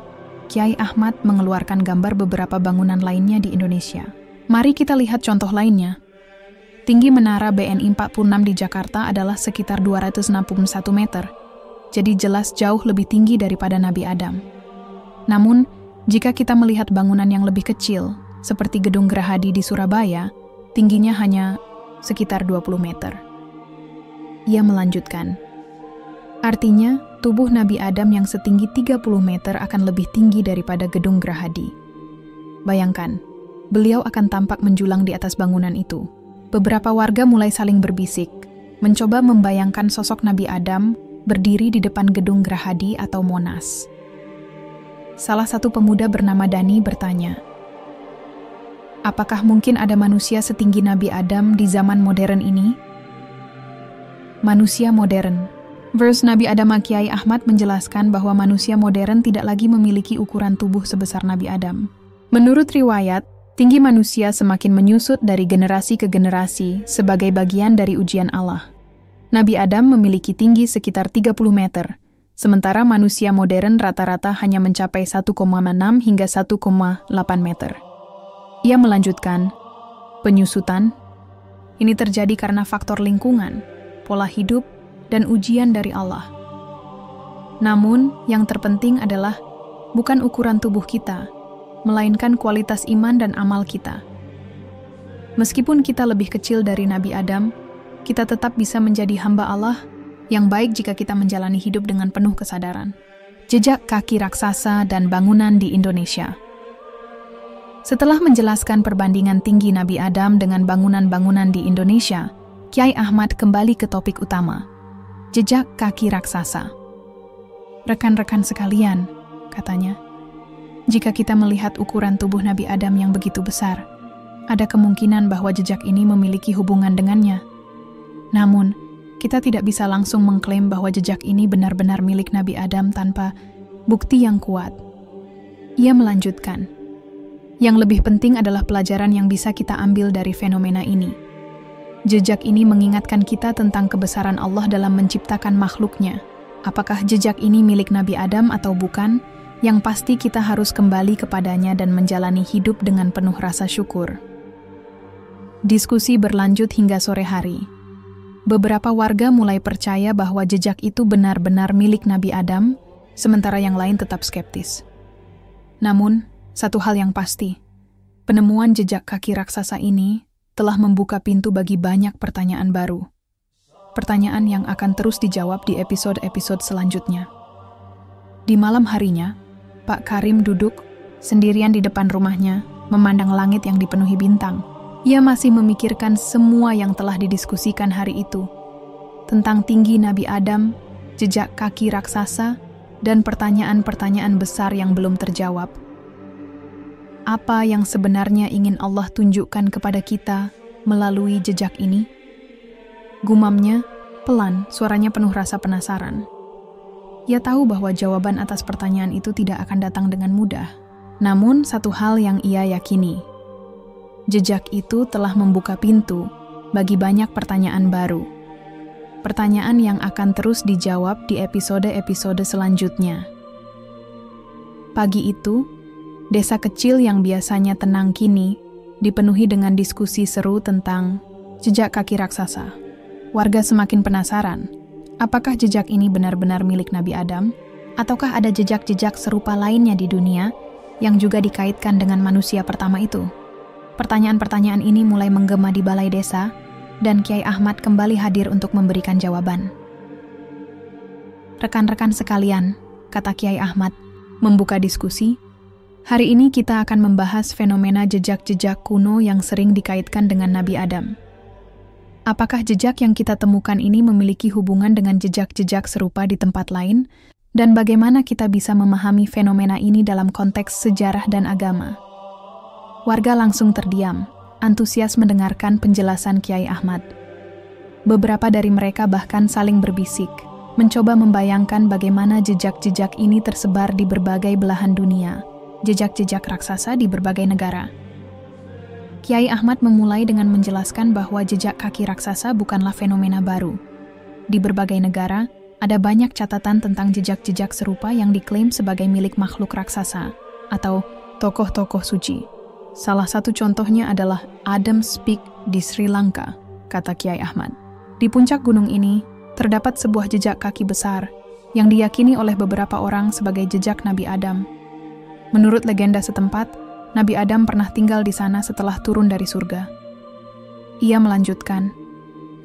A: Kiai Ahmad mengeluarkan gambar beberapa bangunan lainnya di Indonesia. Mari kita lihat contoh lainnya. Tinggi Menara BNI 46 di Jakarta adalah sekitar 261 meter, jadi jelas jauh lebih tinggi daripada Nabi Adam. Namun, jika kita melihat bangunan yang lebih kecil, seperti Gedung Gerahadi di Surabaya, tingginya hanya sekitar 20 meter. Ia melanjutkan, artinya tubuh Nabi Adam yang setinggi 30 meter akan lebih tinggi daripada Gedung Gerahadi. Bayangkan, beliau akan tampak menjulang di atas bangunan itu. Beberapa warga mulai saling berbisik, mencoba membayangkan sosok Nabi Adam berdiri di depan Gedung Gerahadi atau Monas. Salah satu pemuda bernama Dani bertanya, apakah mungkin ada manusia setinggi Nabi Adam di zaman modern ini? Manusia modern. Verse Nabi Adam Kiai Ahmad menjelaskan bahwa manusia modern tidak lagi memiliki ukuran tubuh sebesar Nabi Adam. Menurut riwayat, tinggi manusia semakin menyusut dari generasi ke generasi sebagai bagian dari ujian Allah. Nabi Adam memiliki tinggi sekitar 30 meter, sementara manusia modern rata-rata hanya mencapai 1,6 hingga 1,8 meter. Ia melanjutkan, penyusutan ini terjadi karena faktor lingkungan, pola hidup, dan ujian dari Allah. Namun, yang terpenting adalah bukan ukuran tubuh kita, melainkan kualitas iman dan amal kita. Meskipun kita lebih kecil dari Nabi Adam, kita tetap bisa menjadi hamba Allah yang baik jika kita menjalani hidup dengan penuh kesadaran. Jejak kaki raksasa dan bangunan di Indonesia. Setelah menjelaskan perbandingan tinggi Nabi Adam dengan bangunan-bangunan di Indonesia, Kyai Ahmad kembali ke topik utama, jejak kaki raksasa. Rekan-rekan sekalian, katanya, jika kita melihat ukuran tubuh Nabi Adam yang begitu besar, ada kemungkinan bahwa jejak ini memiliki hubungan dengannya. Namun, kita tidak bisa langsung mengklaim bahwa jejak ini benar-benar milik Nabi Adam tanpa bukti yang kuat. Ia melanjutkan, yang lebih penting adalah pelajaran yang bisa kita ambil dari fenomena ini. Jejak ini mengingatkan kita tentang kebesaran Allah dalam menciptakan makhluknya. Apakah jejak ini milik Nabi Adam atau bukan? Yang pasti kita harus kembali kepadanya dan menjalani hidup dengan penuh rasa syukur. Diskusi berlanjut hingga sore hari. Beberapa warga mulai percaya bahwa jejak itu benar-benar milik Nabi Adam, sementara yang lain tetap skeptis. Namun, satu hal yang pasti, penemuan jejak kaki raksasa ini telah membuka pintu bagi banyak pertanyaan baru. Pertanyaan yang akan terus dijawab di episode-episode selanjutnya. Di malam harinya, Pak Karim duduk sendirian di depan rumahnya, memandang langit yang dipenuhi bintang. Ia masih memikirkan semua yang telah didiskusikan hari itu, tentang tinggi Nabi Adam, jejak kaki raksasa, dan pertanyaan-pertanyaan besar yang belum terjawab. Apa yang sebenarnya ingin Allah tunjukkan kepada kita melalui jejak ini? Gumamnya, pelan, suaranya penuh rasa penasaran. Ia tahu bahwa jawaban atas pertanyaan itu tidak akan datang dengan mudah. Namun, satu hal yang ia yakini, jejak itu telah membuka pintu bagi banyak pertanyaan baru. Pertanyaan yang akan terus dijawab di episode-episode selanjutnya. Pagi itu, desa kecil yang biasanya tenang kini dipenuhi dengan diskusi seru tentang jejak kaki raksasa. Warga semakin penasaran, apakah jejak ini benar-benar milik Nabi Adam, ataukah ada jejak-jejak serupa lainnya di dunia yang juga dikaitkan dengan manusia pertama itu? Pertanyaan-pertanyaan ini mulai menggema di balai desa, dan Kyai Ahmad kembali hadir untuk memberikan jawaban. Rekan-rekan sekalian, kata Kyai Ahmad, membuka diskusi, hari ini kita akan membahas fenomena jejak-jejak kuno yang sering dikaitkan dengan Nabi Adam. Apakah jejak yang kita temukan ini memiliki hubungan dengan jejak-jejak serupa di tempat lain, dan bagaimana kita bisa memahami fenomena ini dalam konteks sejarah dan agama? Warga langsung terdiam, antusias mendengarkan penjelasan Kyai Ahmad. Beberapa dari mereka bahkan saling berbisik, mencoba membayangkan bagaimana jejak-jejak ini tersebar di berbagai belahan dunia, jejak-jejak raksasa di berbagai negara. Kyai Ahmad memulai dengan menjelaskan bahwa jejak kaki raksasa bukanlah fenomena baru. Di berbagai negara, ada banyak catatan tentang jejak-jejak serupa yang diklaim sebagai milik makhluk raksasa atau tokoh-tokoh suci. Salah satu contohnya adalah Adam's Peak di Sri Lanka, kata Kyai Ahmad. Di puncak gunung ini, terdapat sebuah jejak kaki besar yang diyakini oleh beberapa orang sebagai jejak Nabi Adam. Menurut legenda setempat, Nabi Adam pernah tinggal di sana setelah turun dari surga. Ia melanjutkan,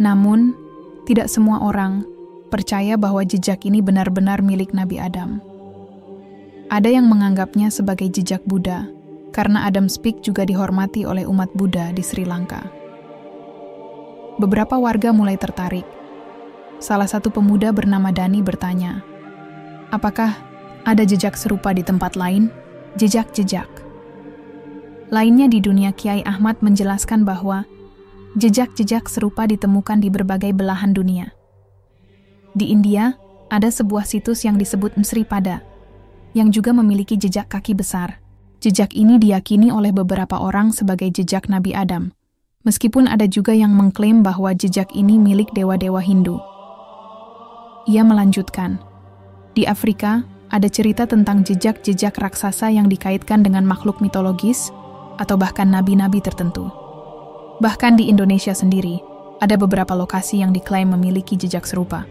A: namun tidak semua orang percaya bahwa jejak ini benar-benar milik Nabi Adam. Ada yang menganggapnya sebagai jejak Buddha, karena Adam's Peak juga dihormati oleh umat Buddha di Sri Lanka. Beberapa warga mulai tertarik. Salah satu pemuda bernama Dani bertanya, apakah ada jejak serupa di tempat lain? Jejak-jejak lainnya di dunia. Kyai Ahmad menjelaskan bahwa jejak-jejak serupa ditemukan di berbagai belahan dunia. Di India, ada sebuah situs yang disebut Sri Pada, yang juga memiliki jejak kaki besar. Jejak ini diyakini oleh beberapa orang sebagai jejak Nabi Adam, meskipun ada juga yang mengklaim bahwa jejak ini milik dewa-dewa Hindu. Ia melanjutkan, di Afrika, ada cerita tentang jejak-jejak raksasa yang dikaitkan dengan makhluk mitologis, atau bahkan nabi-nabi tertentu. Bahkan di Indonesia sendiri, ada beberapa lokasi yang diklaim memiliki jejak serupa.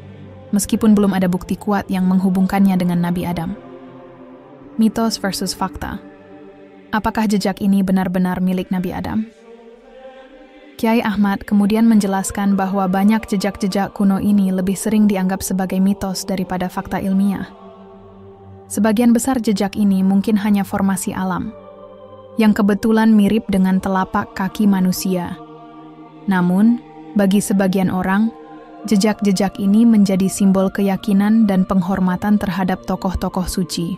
A: meskipun belum ada bukti kuat yang menghubungkannya dengan Nabi Adam. Mitos versus fakta. Apakah jejak ini benar-benar milik Nabi Adam? Kiai Ahmad kemudian menjelaskan bahwa banyak jejak-jejak kuno ini lebih sering dianggap sebagai mitos daripada fakta ilmiah. Sebagian besar jejak ini mungkin hanya formasi alam, yang kebetulan mirip dengan telapak kaki manusia. Namun, bagi sebagian orang, jejak-jejak ini menjadi simbol keyakinan dan penghormatan terhadap tokoh-tokoh suci.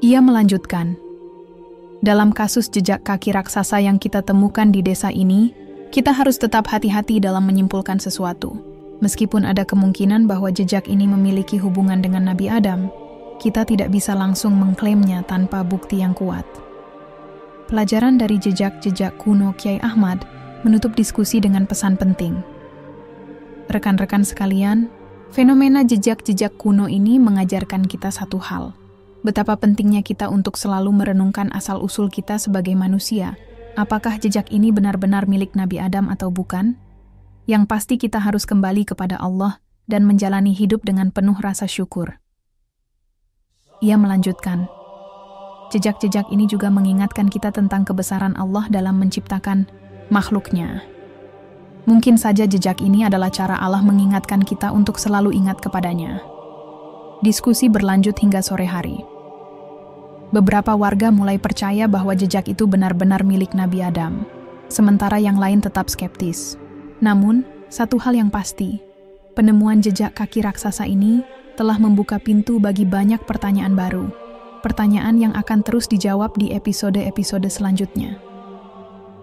A: Ia melanjutkan, dalam kasus jejak kaki raksasa yang kita temukan di desa ini, kita harus tetap hati-hati dalam menyimpulkan sesuatu. Meskipun ada kemungkinan bahwa jejak ini memiliki hubungan dengan Nabi Adam, kita tidak bisa langsung mengklaimnya tanpa bukti yang kuat. Pelajaran dari jejak-jejak kuno Kiai Ahmad menutup diskusi dengan pesan penting. Rekan-rekan sekalian, fenomena jejak-jejak kuno ini mengajarkan kita satu hal. Betapa pentingnya kita untuk selalu merenungkan asal-usul kita sebagai manusia. Apakah jejak ini benar-benar milik Nabi Adam atau bukan? Yang pasti kita harus kembali kepada Allah dan menjalani hidup dengan penuh rasa syukur. Ia melanjutkan, jejak-jejak ini juga mengingatkan kita tentang kebesaran Allah dalam menciptakan makhluknya. Mungkin saja jejak ini adalah cara Allah mengingatkan kita untuk selalu ingat kepadanya. Diskusi berlanjut hingga sore hari. Beberapa warga mulai percaya bahwa jejak itu benar-benar milik Nabi Adam, sementara yang lain tetap skeptis. Namun, satu hal yang pasti, penemuan jejak kaki raksasa ini telah membuka pintu bagi banyak pertanyaan baru. Pertanyaan yang akan terus dijawab di episode-episode selanjutnya.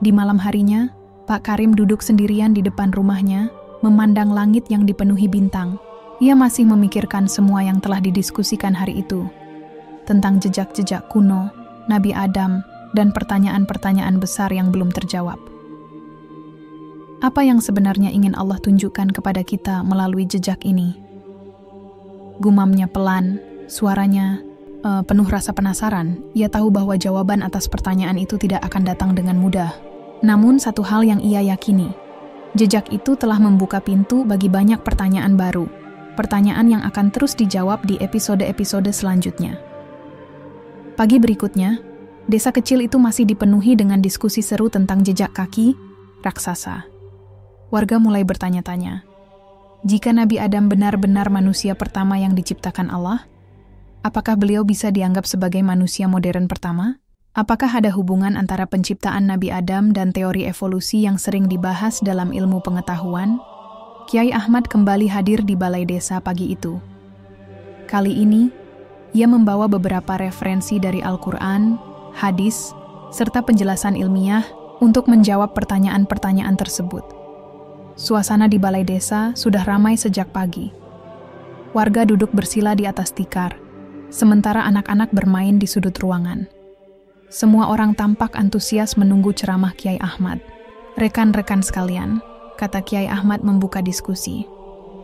A: Di malam harinya, Pak Karim duduk sendirian di depan rumahnya, memandang langit yang dipenuhi bintang. Ia masih memikirkan semua yang telah didiskusikan hari itu, tentang jejak-jejak kuno, Nabi Adam, dan pertanyaan-pertanyaan besar yang belum terjawab. Apa yang sebenarnya ingin Allah tunjukkan kepada kita melalui jejak ini? Gumamnya pelan, suaranya penuh rasa penasaran. Ia tahu bahwa jawaban atas pertanyaan itu tidak akan datang dengan mudah. Namun satu hal yang ia yakini, jejak itu telah membuka pintu bagi banyak pertanyaan baru. Pertanyaan yang akan terus dijawab di episode-episode selanjutnya. Pagi berikutnya, desa kecil itu masih dipenuhi dengan diskusi seru tentang jejak kaki raksasa. Warga mulai bertanya-tanya, jika Nabi Adam benar-benar manusia pertama yang diciptakan Allah, apakah beliau bisa dianggap sebagai manusia modern pertama? Apakah ada hubungan antara penciptaan Nabi Adam dan teori evolusi yang sering dibahas dalam ilmu pengetahuan? Kiai Ahmad kembali hadir di balai desa pagi itu. Kali ini, ia membawa beberapa referensi dari Al-Quran, hadis, serta penjelasan ilmiah untuk menjawab pertanyaan-pertanyaan tersebut. Suasana di balai desa sudah ramai sejak pagi. Warga duduk bersila di atas tikar, sementara anak-anak bermain di sudut ruangan. Semua orang tampak antusias menunggu ceramah Kiai Ahmad. Rekan-rekan sekalian, kata Kiai Ahmad membuka diskusi.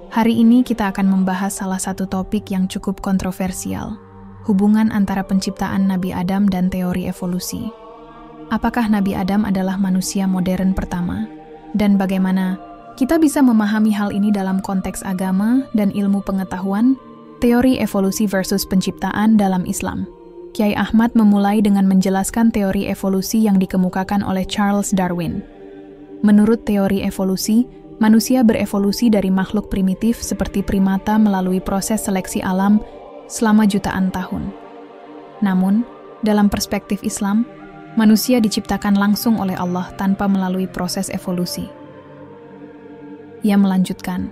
A: Hari ini kita akan membahas salah satu topik yang cukup kontroversial, hubungan antara penciptaan Nabi Adam dan teori evolusi. Apakah Nabi Adam adalah manusia modern pertama? Dan bagaimana kita bisa memahami hal ini dalam konteks agama dan ilmu pengetahuan, teori evolusi versus penciptaan dalam Islam? Kiai Ahmad memulai dengan menjelaskan teori evolusi yang dikemukakan oleh Charles Darwin. Menurut teori evolusi, manusia berevolusi dari makhluk primitif seperti primata melalui proses seleksi alam selama jutaan tahun. Namun, dalam perspektif Islam, manusia diciptakan langsung oleh Allah tanpa melalui proses evolusi. Ia melanjutkan,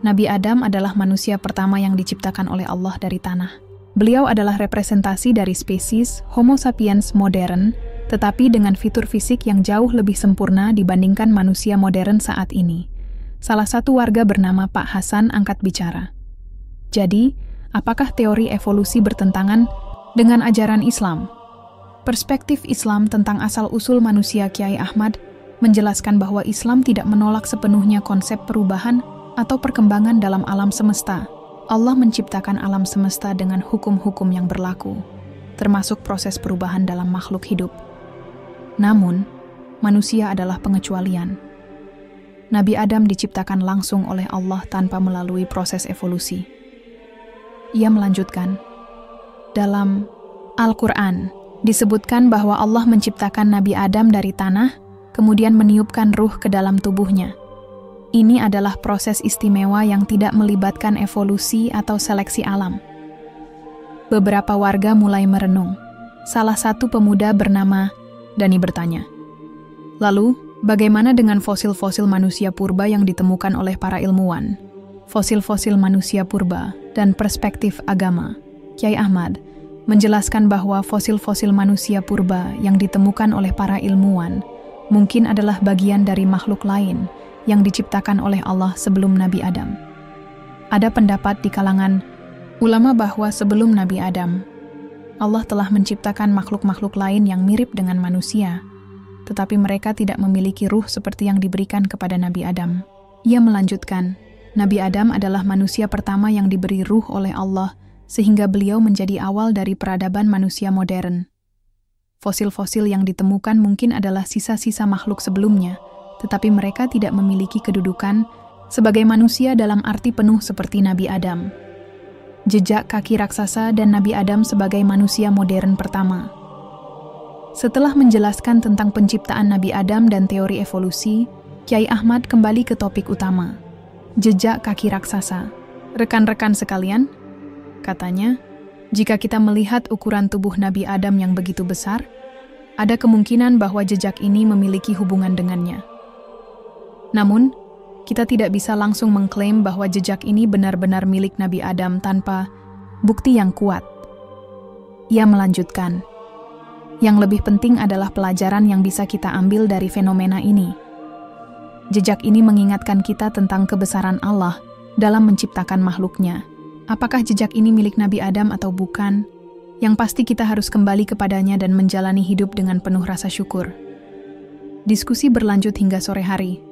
A: Nabi Adam adalah manusia pertama yang diciptakan oleh Allah dari tanah. Beliau adalah representasi dari spesies Homo sapiens modern, tetapi dengan fitur fisik yang jauh lebih sempurna dibandingkan manusia modern saat ini. Salah satu warga bernama Pak Hasan angkat bicara. Jadi, apakah teori evolusi bertentangan dengan ajaran Islam? Perspektif Islam tentang asal-usul manusia Kiai Ahmad menjelaskan bahwa Islam tidak menolak sepenuhnya konsep perubahan atau perkembangan dalam alam semesta. Allah menciptakan alam semesta dengan hukum-hukum yang berlaku, termasuk proses perubahan dalam makhluk hidup. Namun, manusia adalah pengecualian. Nabi Adam diciptakan langsung oleh Allah tanpa melalui proses evolusi. Ia melanjutkan, dalam Al-Quran disebutkan bahwa Allah menciptakan Nabi Adam dari tanah, kemudian meniupkan ruh ke dalam tubuhnya. Ini adalah proses istimewa yang tidak melibatkan evolusi atau seleksi alam. Beberapa warga mulai merenung. Salah satu pemuda bernama Dani bertanya, lalu, bagaimana dengan fosil-fosil manusia purba yang ditemukan oleh para ilmuwan? Fosil-fosil manusia purba dan perspektif agama. Kyai Ahmad menjelaskan bahwa fosil-fosil manusia purba yang ditemukan oleh para ilmuwan mungkin adalah bagian dari makhluk lain yang diciptakan oleh Allah sebelum Nabi Adam. Ada pendapat di kalangan ulama bahwa sebelum Nabi Adam, Allah telah menciptakan makhluk-makhluk lain yang mirip dengan manusia, tetapi mereka tidak memiliki ruh seperti yang diberikan kepada Nabi Adam. Ia melanjutkan, Nabi Adam adalah manusia pertama yang diberi ruh oleh Allah, sehingga beliau menjadi awal dari peradaban manusia modern. Fosil-fosil yang ditemukan mungkin adalah sisa-sisa makhluk sebelumnya, tetapi mereka tidak memiliki kedudukan sebagai manusia dalam arti penuh seperti Nabi Adam. Jejak kaki raksasa dan Nabi Adam sebagai manusia modern pertama. Setelah menjelaskan tentang penciptaan Nabi Adam dan teori evolusi, Kyai Ahmad kembali ke topik utama, jejak kaki raksasa. Rekan-rekan sekalian, katanya, jika kita melihat ukuran tubuh Nabi Adam yang begitu besar, ada kemungkinan bahwa jejak ini memiliki hubungan dengannya. Namun, kita tidak bisa langsung mengklaim bahwa jejak ini benar-benar milik Nabi Adam tanpa bukti yang kuat. Ia melanjutkan, yang lebih penting adalah pelajaran yang bisa kita ambil dari fenomena ini. Jejak ini mengingatkan kita tentang kebesaran Allah dalam menciptakan makhluknya. Apakah jejak ini milik Nabi Adam atau bukan? Yang pasti kita harus kembali kepadanya dan menjalani hidup dengan penuh rasa syukur. Diskusi berlanjut hingga sore hari.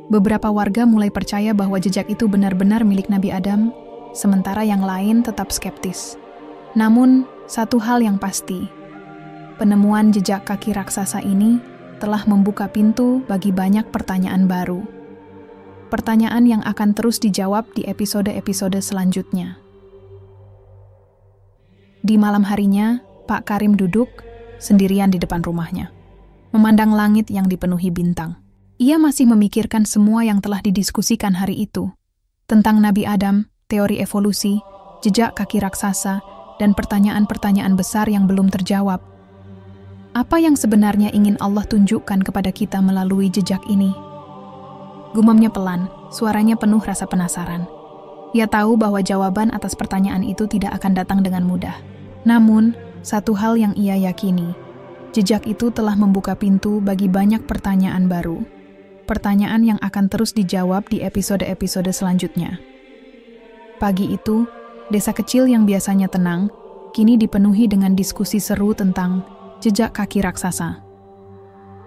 A: Beberapa warga mulai percaya bahwa jejak itu benar-benar milik Nabi Adam, sementara yang lain tetap skeptis. Namun, satu hal yang pasti, penemuan jejak kaki raksasa ini telah membuka pintu bagi banyak pertanyaan baru. Pertanyaan yang akan terus dijawab di episode-episode selanjutnya. Di malam harinya, Pak Karim duduk sendirian di depan rumahnya, memandang langit yang dipenuhi bintang. Ia masih memikirkan semua yang telah didiskusikan hari itu, tentang Nabi Adam, teori evolusi, jejak kaki raksasa, dan pertanyaan-pertanyaan besar yang belum terjawab. Apa yang sebenarnya ingin Allah tunjukkan kepada kita melalui jejak ini? Gumamnya pelan, suaranya penuh rasa penasaran. Ia tahu bahwa jawaban atas pertanyaan itu tidak akan datang dengan mudah. Namun, satu hal yang ia yakini, jejak itu telah membuka pintu bagi banyak pertanyaan baru. Pertanyaan yang akan terus dijawab di episode-episode selanjutnya. Pagi itu, desa kecil yang biasanya tenang, kini dipenuhi dengan diskusi seru tentang jejak kaki raksasa.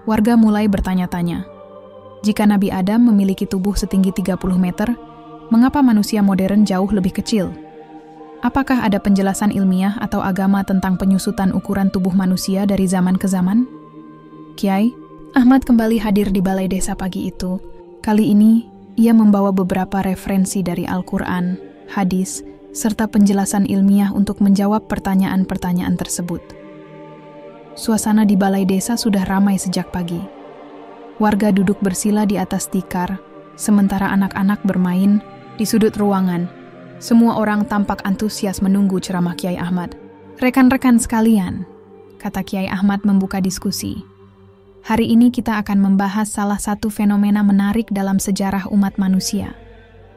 A: Warga mulai bertanya-tanya, jika Nabi Adam memiliki tubuh setinggi 30 meter, mengapa manusia modern jauh lebih kecil? Apakah ada penjelasan ilmiah atau agama tentang penyusutan ukuran tubuh manusia dari zaman ke zaman? Kyai Ahmad kembali hadir di balai desa pagi itu. Kali ini, ia membawa beberapa referensi dari Al-Quran, hadis, serta penjelasan ilmiah untuk menjawab pertanyaan-pertanyaan tersebut. Suasana di balai desa sudah ramai sejak pagi. Warga duduk bersila di atas tikar, sementara anak-anak bermain di sudut ruangan. Semua orang tampak antusias menunggu ceramah Kyai Ahmad. Rekan-rekan sekalian, kata Kyai Ahmad membuka diskusi. Hari ini kita akan membahas salah satu fenomena menarik dalam sejarah umat manusia.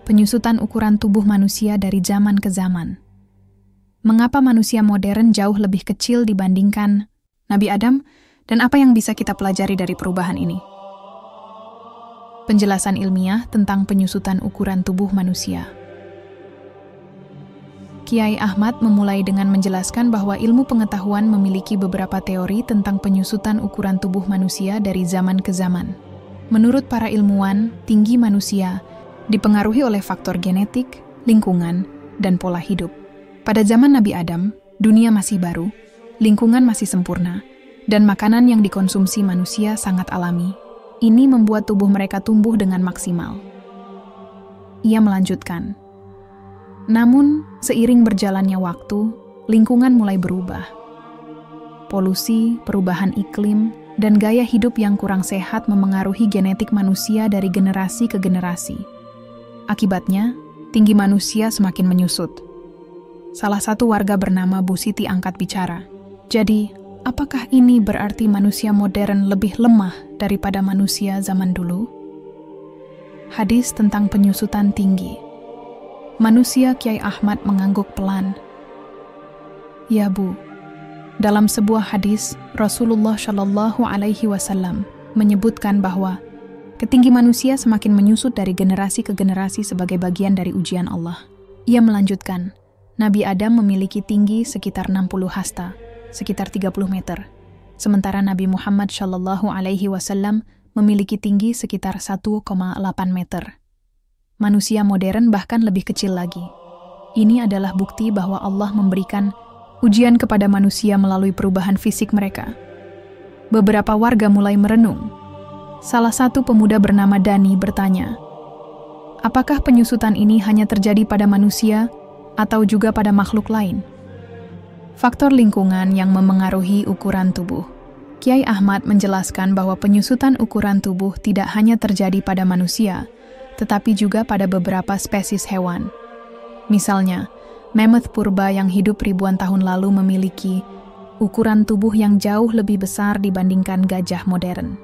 A: Penyusutan ukuran tubuh manusia dari zaman ke zaman. Mengapa manusia modern jauh lebih kecil dibandingkan Nabi Adam, dan apa yang bisa kita pelajari dari perubahan ini? Penjelasan ilmiah tentang penyusutan ukuran tubuh manusia. Kyai Ahmad memulai dengan menjelaskan bahwa ilmu pengetahuan memiliki beberapa teori tentang penyusutan ukuran tubuh manusia dari zaman ke zaman. Menurut para ilmuwan, tinggi manusia dipengaruhi oleh faktor genetik, lingkungan, dan pola hidup. Pada zaman Nabi Adam, dunia masih baru, lingkungan masih sempurna, dan makanan yang dikonsumsi manusia sangat alami. Ini membuat tubuh mereka tumbuh dengan maksimal. Ia melanjutkan, namun seiring berjalannya waktu, lingkungan mulai berubah. Polusi, perubahan iklim, dan gaya hidup yang kurang sehat memengaruhi genetik manusia dari generasi ke generasi. Akibatnya, tinggi manusia semakin menyusut. Salah satu warga bernama Bu Siti angkat bicara. Jadi, apakah ini berarti manusia modern lebih lemah daripada manusia zaman dulu? Hadis tentang penyusutan tinggi. Manusia Kiai Ahmad mengangguk pelan. Ya Bu, dalam sebuah hadis, Rasulullah Shallallahu Alaihi Wasallam menyebutkan bahwa ketinggi manusia semakin menyusut dari generasi ke generasi sebagai bagian dari ujian Allah. Ia melanjutkan, Nabi Adam memiliki tinggi sekitar 60 hasta, sekitar 30 meter. Sementara Nabi Muhammad Shallallahu Alaihi Wasallam memiliki tinggi sekitar 1,8 meter. Manusia modern bahkan lebih kecil lagi. Ini adalah bukti bahwa Allah memberikan ujian kepada manusia melalui perubahan fisik mereka. Beberapa warga mulai merenung. Salah satu pemuda bernama Dani bertanya, apakah penyusutan ini hanya terjadi pada manusia atau juga pada makhluk lain? Faktor lingkungan yang memengaruhi ukuran tubuh. Kiai Ahmad menjelaskan bahwa penyusutan ukuran tubuh tidak hanya terjadi pada manusia, tetapi juga pada beberapa spesies hewan. Misalnya, mammoth purba yang hidup ribuan tahun lalu memiliki ukuran tubuh yang jauh lebih besar dibandingkan gajah modern.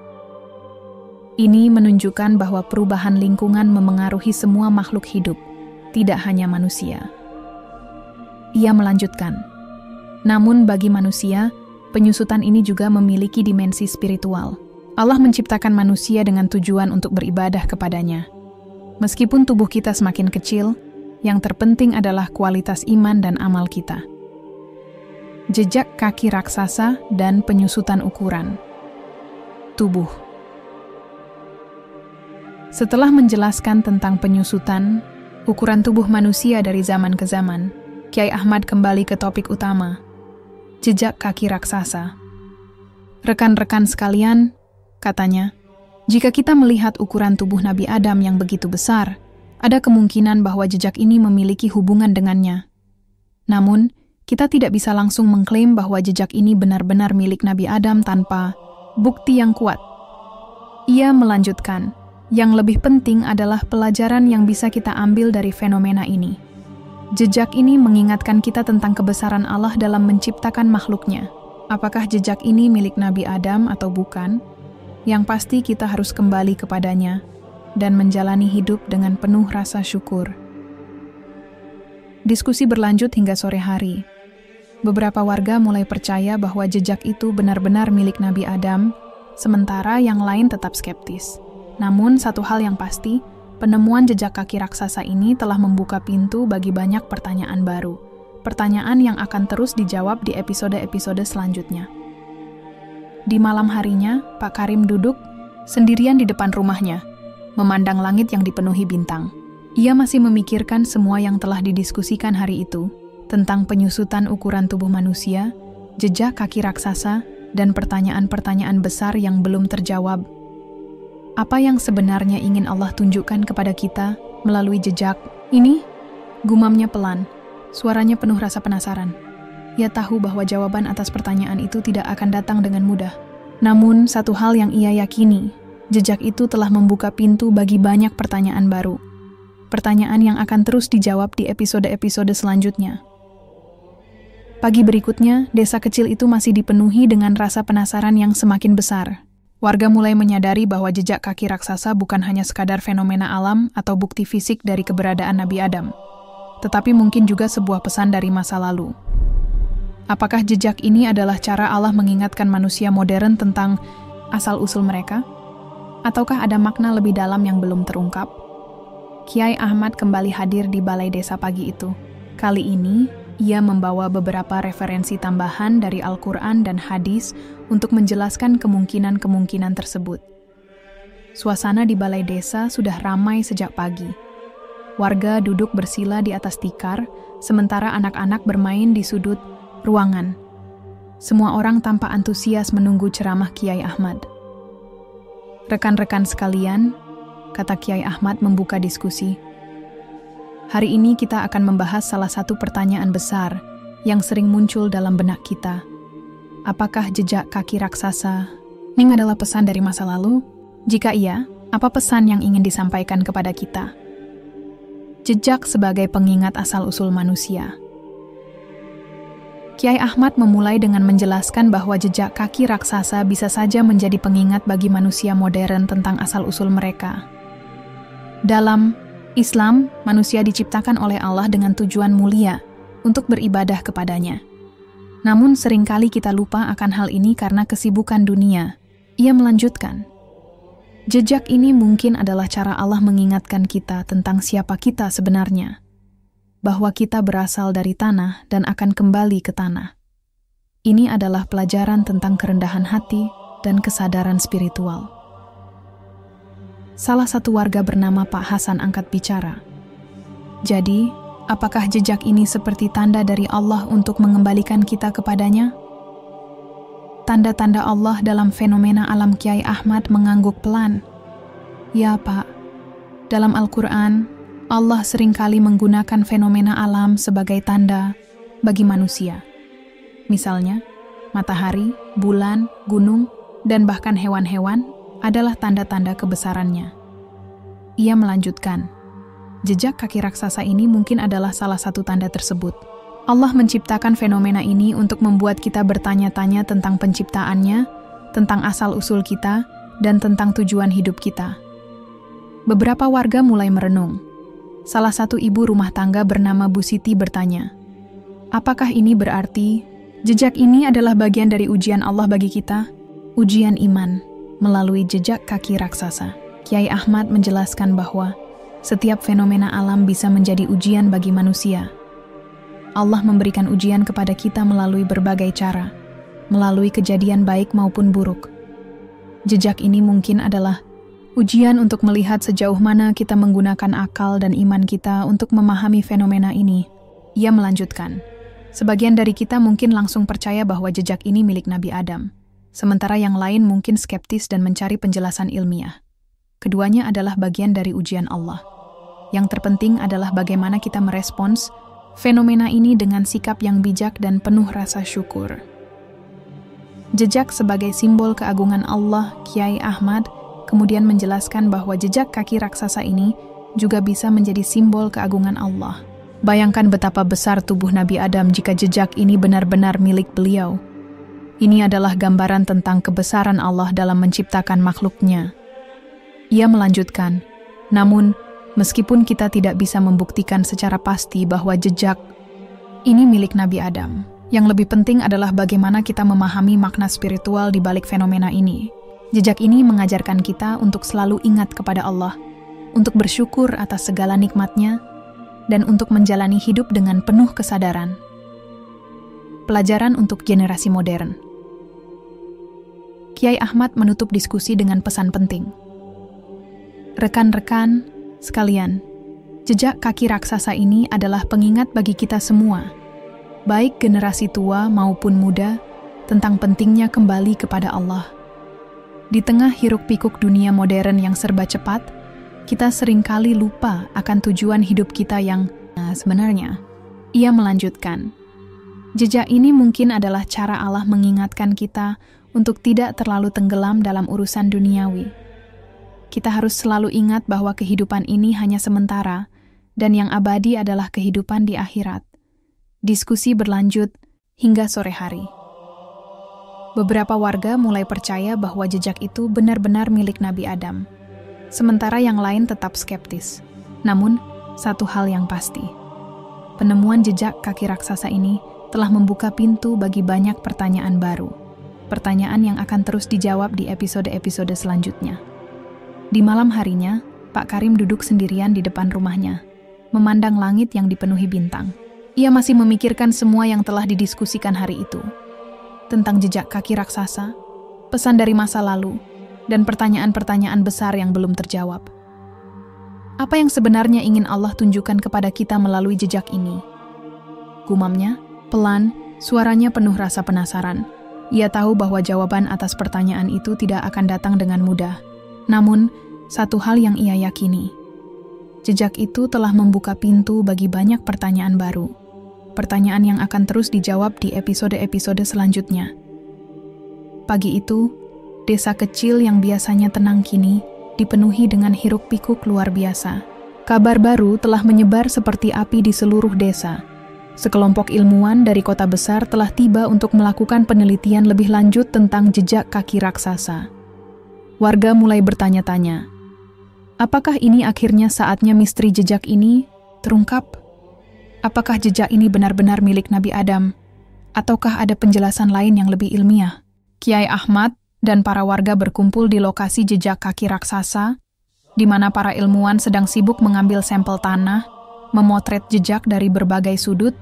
A: Ini menunjukkan bahwa perubahan lingkungan memengaruhi semua makhluk hidup, tidak hanya manusia. Ia melanjutkan, namun bagi manusia, penyusutan ini juga memiliki dimensi spiritual. Allah menciptakan manusia dengan tujuan untuk beribadah kepadanya. Meskipun tubuh kita semakin kecil, yang terpenting adalah kualitas iman dan amal kita. Jejak kaki raksasa dan penyusutan ukuran tubuh. Setelah menjelaskan tentang penyusutan ukuran tubuh manusia dari zaman ke zaman, Kiai Ahmad kembali ke topik utama, jejak kaki raksasa. Rekan-rekan sekalian, katanya, jika kita melihat ukuran tubuh Nabi Adam yang begitu besar, ada kemungkinan bahwa jejak ini memiliki hubungan dengannya. Namun, kita tidak bisa langsung mengklaim bahwa jejak ini benar-benar milik Nabi Adam tanpa bukti yang kuat. Ia melanjutkan, yang lebih penting adalah pelajaran yang bisa kita ambil dari fenomena ini. Jejak ini mengingatkan kita tentang kebesaran Allah dalam menciptakan makhluknya. Apakah jejak ini milik Nabi Adam atau bukan? Yang pasti kita harus kembali kepadanya dan menjalani hidup dengan penuh rasa syukur. Diskusi berlanjut hingga sore hari. Beberapa warga mulai percaya bahwa jejak itu benar-benar milik Nabi Adam, sementara yang lain tetap skeptis. Namun satu hal yang pasti, penemuan jejak kaki raksasa ini telah membuka pintu bagi banyak pertanyaan baru. Pertanyaan yang akan terus dijawab di episode-episode selanjutnya. Di malam harinya, Pak Karim duduk sendirian di depan rumahnya, memandang langit yang dipenuhi bintang. Ia masih memikirkan semua yang telah didiskusikan hari itu, tentang penyusutan ukuran tubuh manusia, jejak kaki raksasa, dan pertanyaan-pertanyaan besar yang belum terjawab. Apa yang sebenarnya ingin Allah tunjukkan kepada kita melalui jejak ini? Gumamnya pelan, suaranya penuh rasa penasaran. Ia tahu bahwa jawaban atas pertanyaan itu tidak akan datang dengan mudah. Namun, satu hal yang ia yakini, jejak itu telah membuka pintu bagi banyak pertanyaan baru. Pertanyaan yang akan terus dijawab di episode-episode selanjutnya. Pagi berikutnya, desa kecil itu masih dipenuhi dengan rasa penasaran yang semakin besar. Warga mulai menyadari bahwa jejak kaki raksasa bukan hanya sekadar fenomena alam atau bukti fisik dari keberadaan Nabi Adam, tetapi mungkin juga sebuah pesan dari masa lalu. Apakah jejak ini adalah cara Allah mengingatkan manusia modern tentang asal-usul mereka? Ataukah ada makna lebih dalam yang belum terungkap? Kiai Ahmad kembali hadir di balai desa pagi itu. Kali ini, ia membawa beberapa referensi tambahan dari Al-Quran dan hadis untuk menjelaskan kemungkinan-kemungkinan tersebut. Suasana di balai desa sudah ramai sejak pagi. Warga duduk bersila di atas tikar, sementara anak-anak bermain di sudut ruangan. Semua orang tampak antusias menunggu ceramah Kiai Ahmad. Rekan-rekan sekalian, kata Kiai Ahmad membuka diskusi. Hari ini kita akan membahas salah satu pertanyaan besar yang sering muncul dalam benak kita. Apakah jejak kaki raksasa ini adalah pesan dari masa lalu? Jika iya, apa pesan yang ingin disampaikan kepada kita? Jejak sebagai pengingat asal-usul manusia. Kiai Ahmad memulai dengan menjelaskan bahwa jejak kaki raksasa bisa saja menjadi pengingat bagi manusia modern tentang asal-usul mereka. Dalam Islam, manusia diciptakan oleh Allah dengan tujuan mulia untuk beribadah kepadanya. Namun seringkali kita lupa akan hal ini karena kesibukan dunia. Ia melanjutkan, jejak ini mungkin adalah cara Allah mengingatkan kita tentang siapa kita sebenarnya. Bahwa kita berasal dari tanah dan akan kembali ke tanah. Ini adalah pelajaran tentang kerendahan hati dan kesadaran spiritual. Salah satu warga bernama Pak Hasan angkat bicara. Jadi, apakah jejak ini seperti tanda dari Allah untuk mengembalikan kita kepadanya? Tanda-tanda Allah dalam fenomena alam Kiai Ahmad mengangguk pelan. Ya Pak, dalam Al-Quran, Allah seringkali menggunakan fenomena alam sebagai tanda bagi manusia. Misalnya, matahari, bulan, gunung, dan bahkan hewan-hewan adalah tanda-tanda kebesarannya. Ia melanjutkan, jejak kaki raksasa ini mungkin adalah salah satu tanda tersebut. Allah menciptakan fenomena ini untuk membuat kita bertanya-tanya tentang penciptaannya, tentang asal-usul kita, dan tentang tujuan hidup kita. Beberapa warga mulai merenung. Salah satu ibu rumah tangga bernama Bu Siti bertanya, apakah ini berarti jejak ini adalah bagian dari ujian Allah bagi kita? Ujian iman melalui jejak kaki raksasa. Kiai Ahmad menjelaskan bahwa setiap fenomena alam bisa menjadi ujian bagi manusia. Allah memberikan ujian kepada kita melalui berbagai cara, melalui kejadian baik maupun buruk. Jejak ini mungkin adalah ujian untuk melihat sejauh mana kita menggunakan akal dan iman kita untuk memahami fenomena ini. Ia melanjutkan, sebagian dari kita mungkin langsung percaya bahwa jejak ini milik Nabi Adam, sementara yang lain mungkin skeptis dan mencari penjelasan ilmiah. Keduanya adalah bagian dari ujian Allah. Yang terpenting adalah bagaimana kita merespons fenomena ini dengan sikap yang bijak dan penuh rasa syukur. Jejak sebagai simbol keagungan Allah, Kiai Ahmad kemudian menjelaskan bahwa jejak kaki raksasa ini juga bisa menjadi simbol keagungan Allah. Bayangkan betapa besar tubuh Nabi Adam jika jejak ini benar-benar milik beliau. Ini adalah gambaran tentang kebesaran Allah dalam menciptakan makhluknya. Ia melanjutkan, namun meskipun kita tidak bisa membuktikan secara pasti bahwa jejak ini milik Nabi Adam, yang lebih penting adalah bagaimana kita memahami makna spiritual di balik fenomena ini. Jejak ini mengajarkan kita untuk selalu ingat kepada Allah, untuk bersyukur atas segala nikmatnya, dan untuk menjalani hidup dengan penuh kesadaran. Pelajaran untuk generasi modern. Kiai Ahmad menutup diskusi dengan pesan penting. Rekan-rekan sekalian, jejak kaki raksasa ini adalah pengingat bagi kita semua, baik generasi tua maupun muda, tentang pentingnya kembali kepada Allah. Di tengah hiruk-pikuk dunia modern yang serba cepat, kita seringkali lupa akan tujuan hidup kita yang sebenarnya. Ia melanjutkan, jejak ini mungkin adalah cara Allah mengingatkan kita untuk tidak terlalu tenggelam dalam urusan duniawi. Kita harus selalu ingat bahwa kehidupan ini hanya sementara, dan yang abadi adalah kehidupan di akhirat. Diskusi berlanjut hingga sore hari. Beberapa warga mulai percaya bahwa jejak itu benar-benar milik Nabi Adam, sementara yang lain tetap skeptis. Namun, satu hal yang pasti, penemuan jejak kaki raksasa ini telah membuka pintu bagi banyak pertanyaan baru. Pertanyaan yang akan terus dijawab di episode-episode selanjutnya. Di malam harinya, Pak Karim duduk sendirian di depan rumahnya, memandang langit yang dipenuhi bintang. Ia masih memikirkan semua yang telah didiskusikan hari itu. Tentang jejak kaki raksasa, pesan dari masa lalu, dan pertanyaan-pertanyaan besar yang belum terjawab. Apa yang sebenarnya ingin Allah tunjukkan kepada kita melalui jejak ini? Gumamnya, pelan, suaranya penuh rasa penasaran. Ia tahu bahwa jawaban atas pertanyaan itu tidak akan datang dengan mudah. Namun, satu hal yang ia yakini, jejak itu telah membuka pintu bagi banyak pertanyaan baru. Pertanyaan yang akan terus dijawab di episode-episode selanjutnya. Pagi itu, desa kecil yang biasanya tenang kini dipenuhi dengan hiruk-pikuk luar biasa. Kabar baru telah menyebar seperti api di seluruh desa. Sekelompok ilmuwan dari kota besar telah tiba untuk melakukan penelitian lebih lanjut tentang jejak kaki raksasa. Warga mulai bertanya-tanya, apakah ini akhirnya saatnya misteri jejak ini terungkap? Apakah jejak ini benar-benar milik Nabi Adam? Ataukah ada penjelasan lain yang lebih ilmiah? Kiai Ahmad dan para warga berkumpul di lokasi jejak kaki raksasa, di mana para ilmuwan sedang sibuk mengambil sampel tanah, memotret jejak dari berbagai sudut,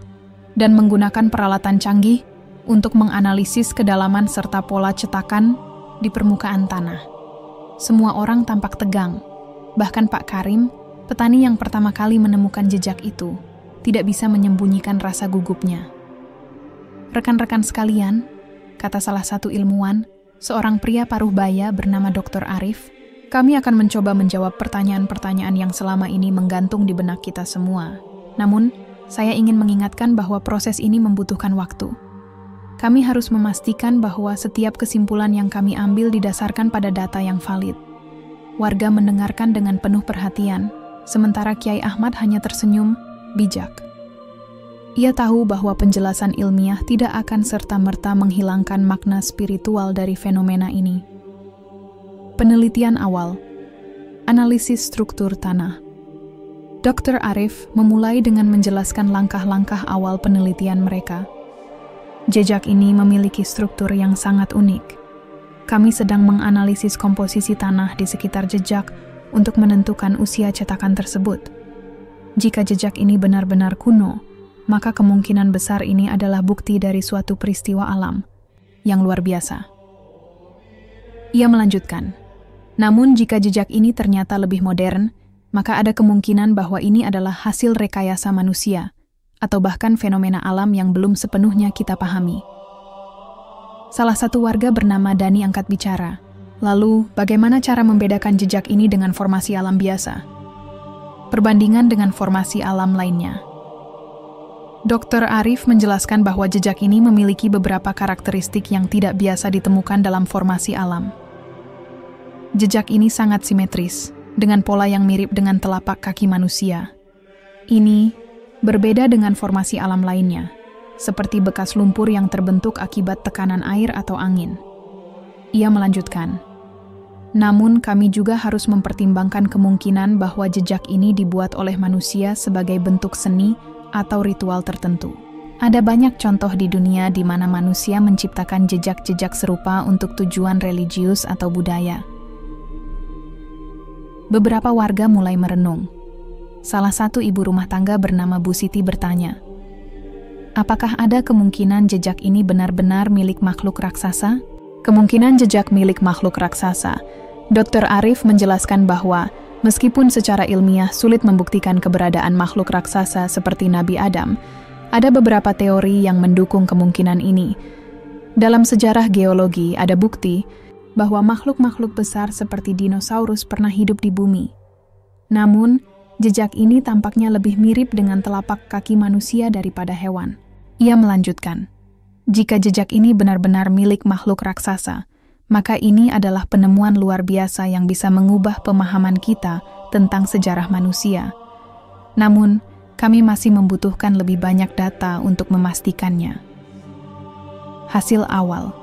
A: dan menggunakan peralatan canggih untuk menganalisis kedalaman serta pola cetakan di permukaan tanah. Semua orang tampak tegang. Bahkan Pak Karim, petani yang pertama kali menemukan jejak itu, tidak bisa menyembunyikan rasa gugupnya. Rekan-rekan sekalian, kata salah satu ilmuwan, seorang pria paruh baya bernama Dr. Arif, kami akan mencoba menjawab pertanyaan-pertanyaan yang selama ini menggantung di benak kita semua. Namun, saya ingin mengingatkan bahwa proses ini membutuhkan waktu. Kami harus memastikan bahwa setiap kesimpulan yang kami ambil didasarkan pada data yang valid. Warga mendengarkan dengan penuh perhatian, sementara Kiai Ahmad hanya tersenyum, bijak. Ia tahu bahwa penjelasan ilmiah tidak akan serta-merta menghilangkan makna spiritual dari fenomena ini. Penelitian awal, analisis struktur tanah. Dr. Arif memulai dengan menjelaskan langkah-langkah awal penelitian mereka. Jejak ini memiliki struktur yang sangat unik. Kami sedang menganalisis komposisi tanah di sekitar jejak untuk menentukan usia cetakan tersebut. Jika jejak ini benar-benar kuno, maka kemungkinan besar ini adalah bukti dari suatu peristiwa alam yang luar biasa. Ia melanjutkan, namun jika jejak ini ternyata lebih modern, maka ada kemungkinan bahwa ini adalah hasil rekayasa manusia, atau bahkan fenomena alam yang belum sepenuhnya kita pahami. Salah satu warga bernama Dani angkat bicara. Lalu, bagaimana cara membedakan jejak ini dengan formasi alam biasa? Perbandingan dengan formasi alam lainnya. Dr. Arif menjelaskan bahwa jejak ini memiliki beberapa karakteristik yang tidak biasa ditemukan dalam formasi alam. Jejak ini sangat simetris, dengan pola yang mirip dengan telapak kaki manusia. Ini berbeda dengan formasi alam lainnya, seperti bekas lumpur yang terbentuk akibat tekanan air atau angin. Ia melanjutkan, namun kami juga harus mempertimbangkan kemungkinan bahwa jejak ini dibuat oleh manusia sebagai bentuk seni atau ritual tertentu. Ada banyak contoh di dunia di mana manusia menciptakan jejak-jejak serupa untuk tujuan religius atau budaya. Beberapa warga mulai merenung. Salah satu ibu rumah tangga bernama Bu Siti bertanya, apakah ada kemungkinan jejak ini benar-benar milik makhluk raksasa? Kemungkinan jejak milik makhluk raksasa. Dr. Arif menjelaskan bahwa meskipun secara ilmiah sulit membuktikan keberadaan makhluk raksasa seperti Nabi Adam, ada beberapa teori yang mendukung kemungkinan ini. Dalam sejarah geologi ada bukti bahwa makhluk-makhluk besar seperti dinosaurus pernah hidup di bumi. Namun, jejak ini tampaknya lebih mirip dengan telapak kaki manusia daripada hewan. Ia melanjutkan, jika jejak ini benar-benar milik makhluk raksasa, maka ini adalah penemuan luar biasa yang bisa mengubah pemahaman kita tentang sejarah manusia. Namun, kami masih membutuhkan lebih banyak data untuk memastikannya. Hasil awal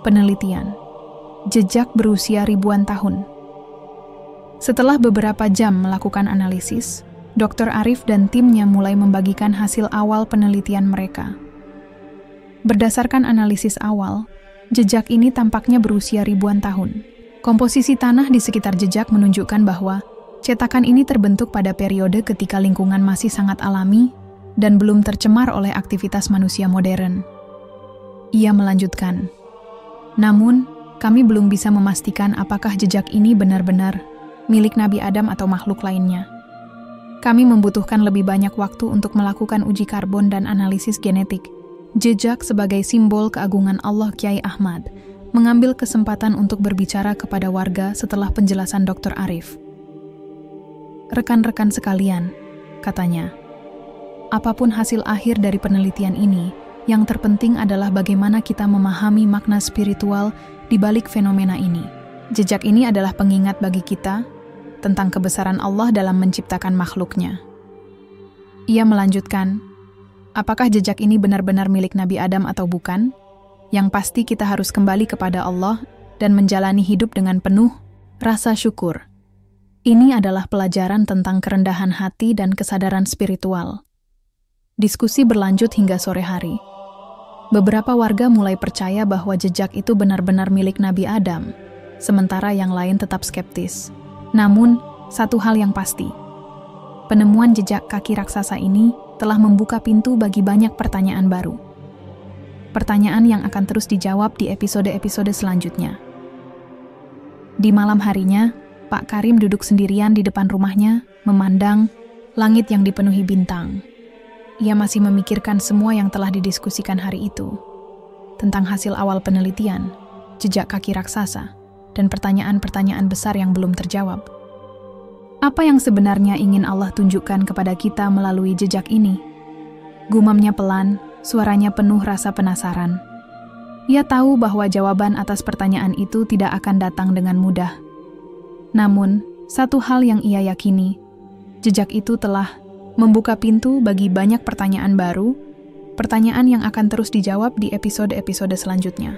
A: penelitian. Jejak berusia ribuan tahun. Setelah beberapa jam melakukan analisis, Dr. Arif dan timnya mulai membagikan hasil awal penelitian mereka. Berdasarkan analisis awal, jejak ini tampaknya berusia ribuan tahun. Komposisi tanah di sekitar jejak menunjukkan bahwa cetakan ini terbentuk pada periode ketika lingkungan masih sangat alami dan belum tercemar oleh aktivitas manusia modern. Ia melanjutkan, namun, kami belum bisa memastikan apakah jejak ini benar-benar milik Nabi Adam atau makhluk lainnya. Kami membutuhkan lebih banyak waktu untuk melakukan uji karbon dan analisis genetik. Jejak sebagai simbol keagungan Allah Kiai Ahmad mengambil kesempatan untuk berbicara kepada warga setelah penjelasan Dr. Arif. "Rekan-rekan sekalian," katanya, "apapun hasil akhir dari penelitian ini, yang terpenting adalah bagaimana kita memahami makna spiritual di balik fenomena ini. Jejak ini adalah pengingat bagi kita tentang kebesaran Allah dalam menciptakan makhluknya." Ia melanjutkan, "Apakah jejak ini benar-benar milik Nabi Adam atau bukan? Yang pasti kita harus kembali kepada Allah dan menjalani hidup dengan penuh rasa syukur. Ini adalah pelajaran tentang kerendahan hati dan kesadaran spiritual." Diskusi berlanjut hingga sore hari. Beberapa warga mulai percaya bahwa jejak itu benar-benar milik Nabi Adam, sementara yang lain tetap skeptis. Namun, satu hal yang pasti, penemuan jejak kaki raksasa ini telah membuka pintu bagi banyak pertanyaan baru. Pertanyaan yang akan terus dijawab di episode-episode selanjutnya. Di malam harinya, Pak Karim duduk sendirian di depan rumahnya, memandang langit yang dipenuhi bintang. Ia masih memikirkan semua yang telah didiskusikan hari itu, tentang hasil awal penelitian, jejak kaki raksasa, dan pertanyaan-pertanyaan besar yang belum terjawab. Apa yang sebenarnya ingin Allah tunjukkan kepada kita melalui jejak ini? Gumamnya pelan, suaranya penuh rasa penasaran. Ia tahu bahwa jawaban atas pertanyaan itu tidak akan datang dengan mudah. Namun, satu hal yang ia yakini, jejak itu telah membuka pintu bagi banyak pertanyaan baru, pertanyaan yang akan terus dijawab di episode-episode selanjutnya.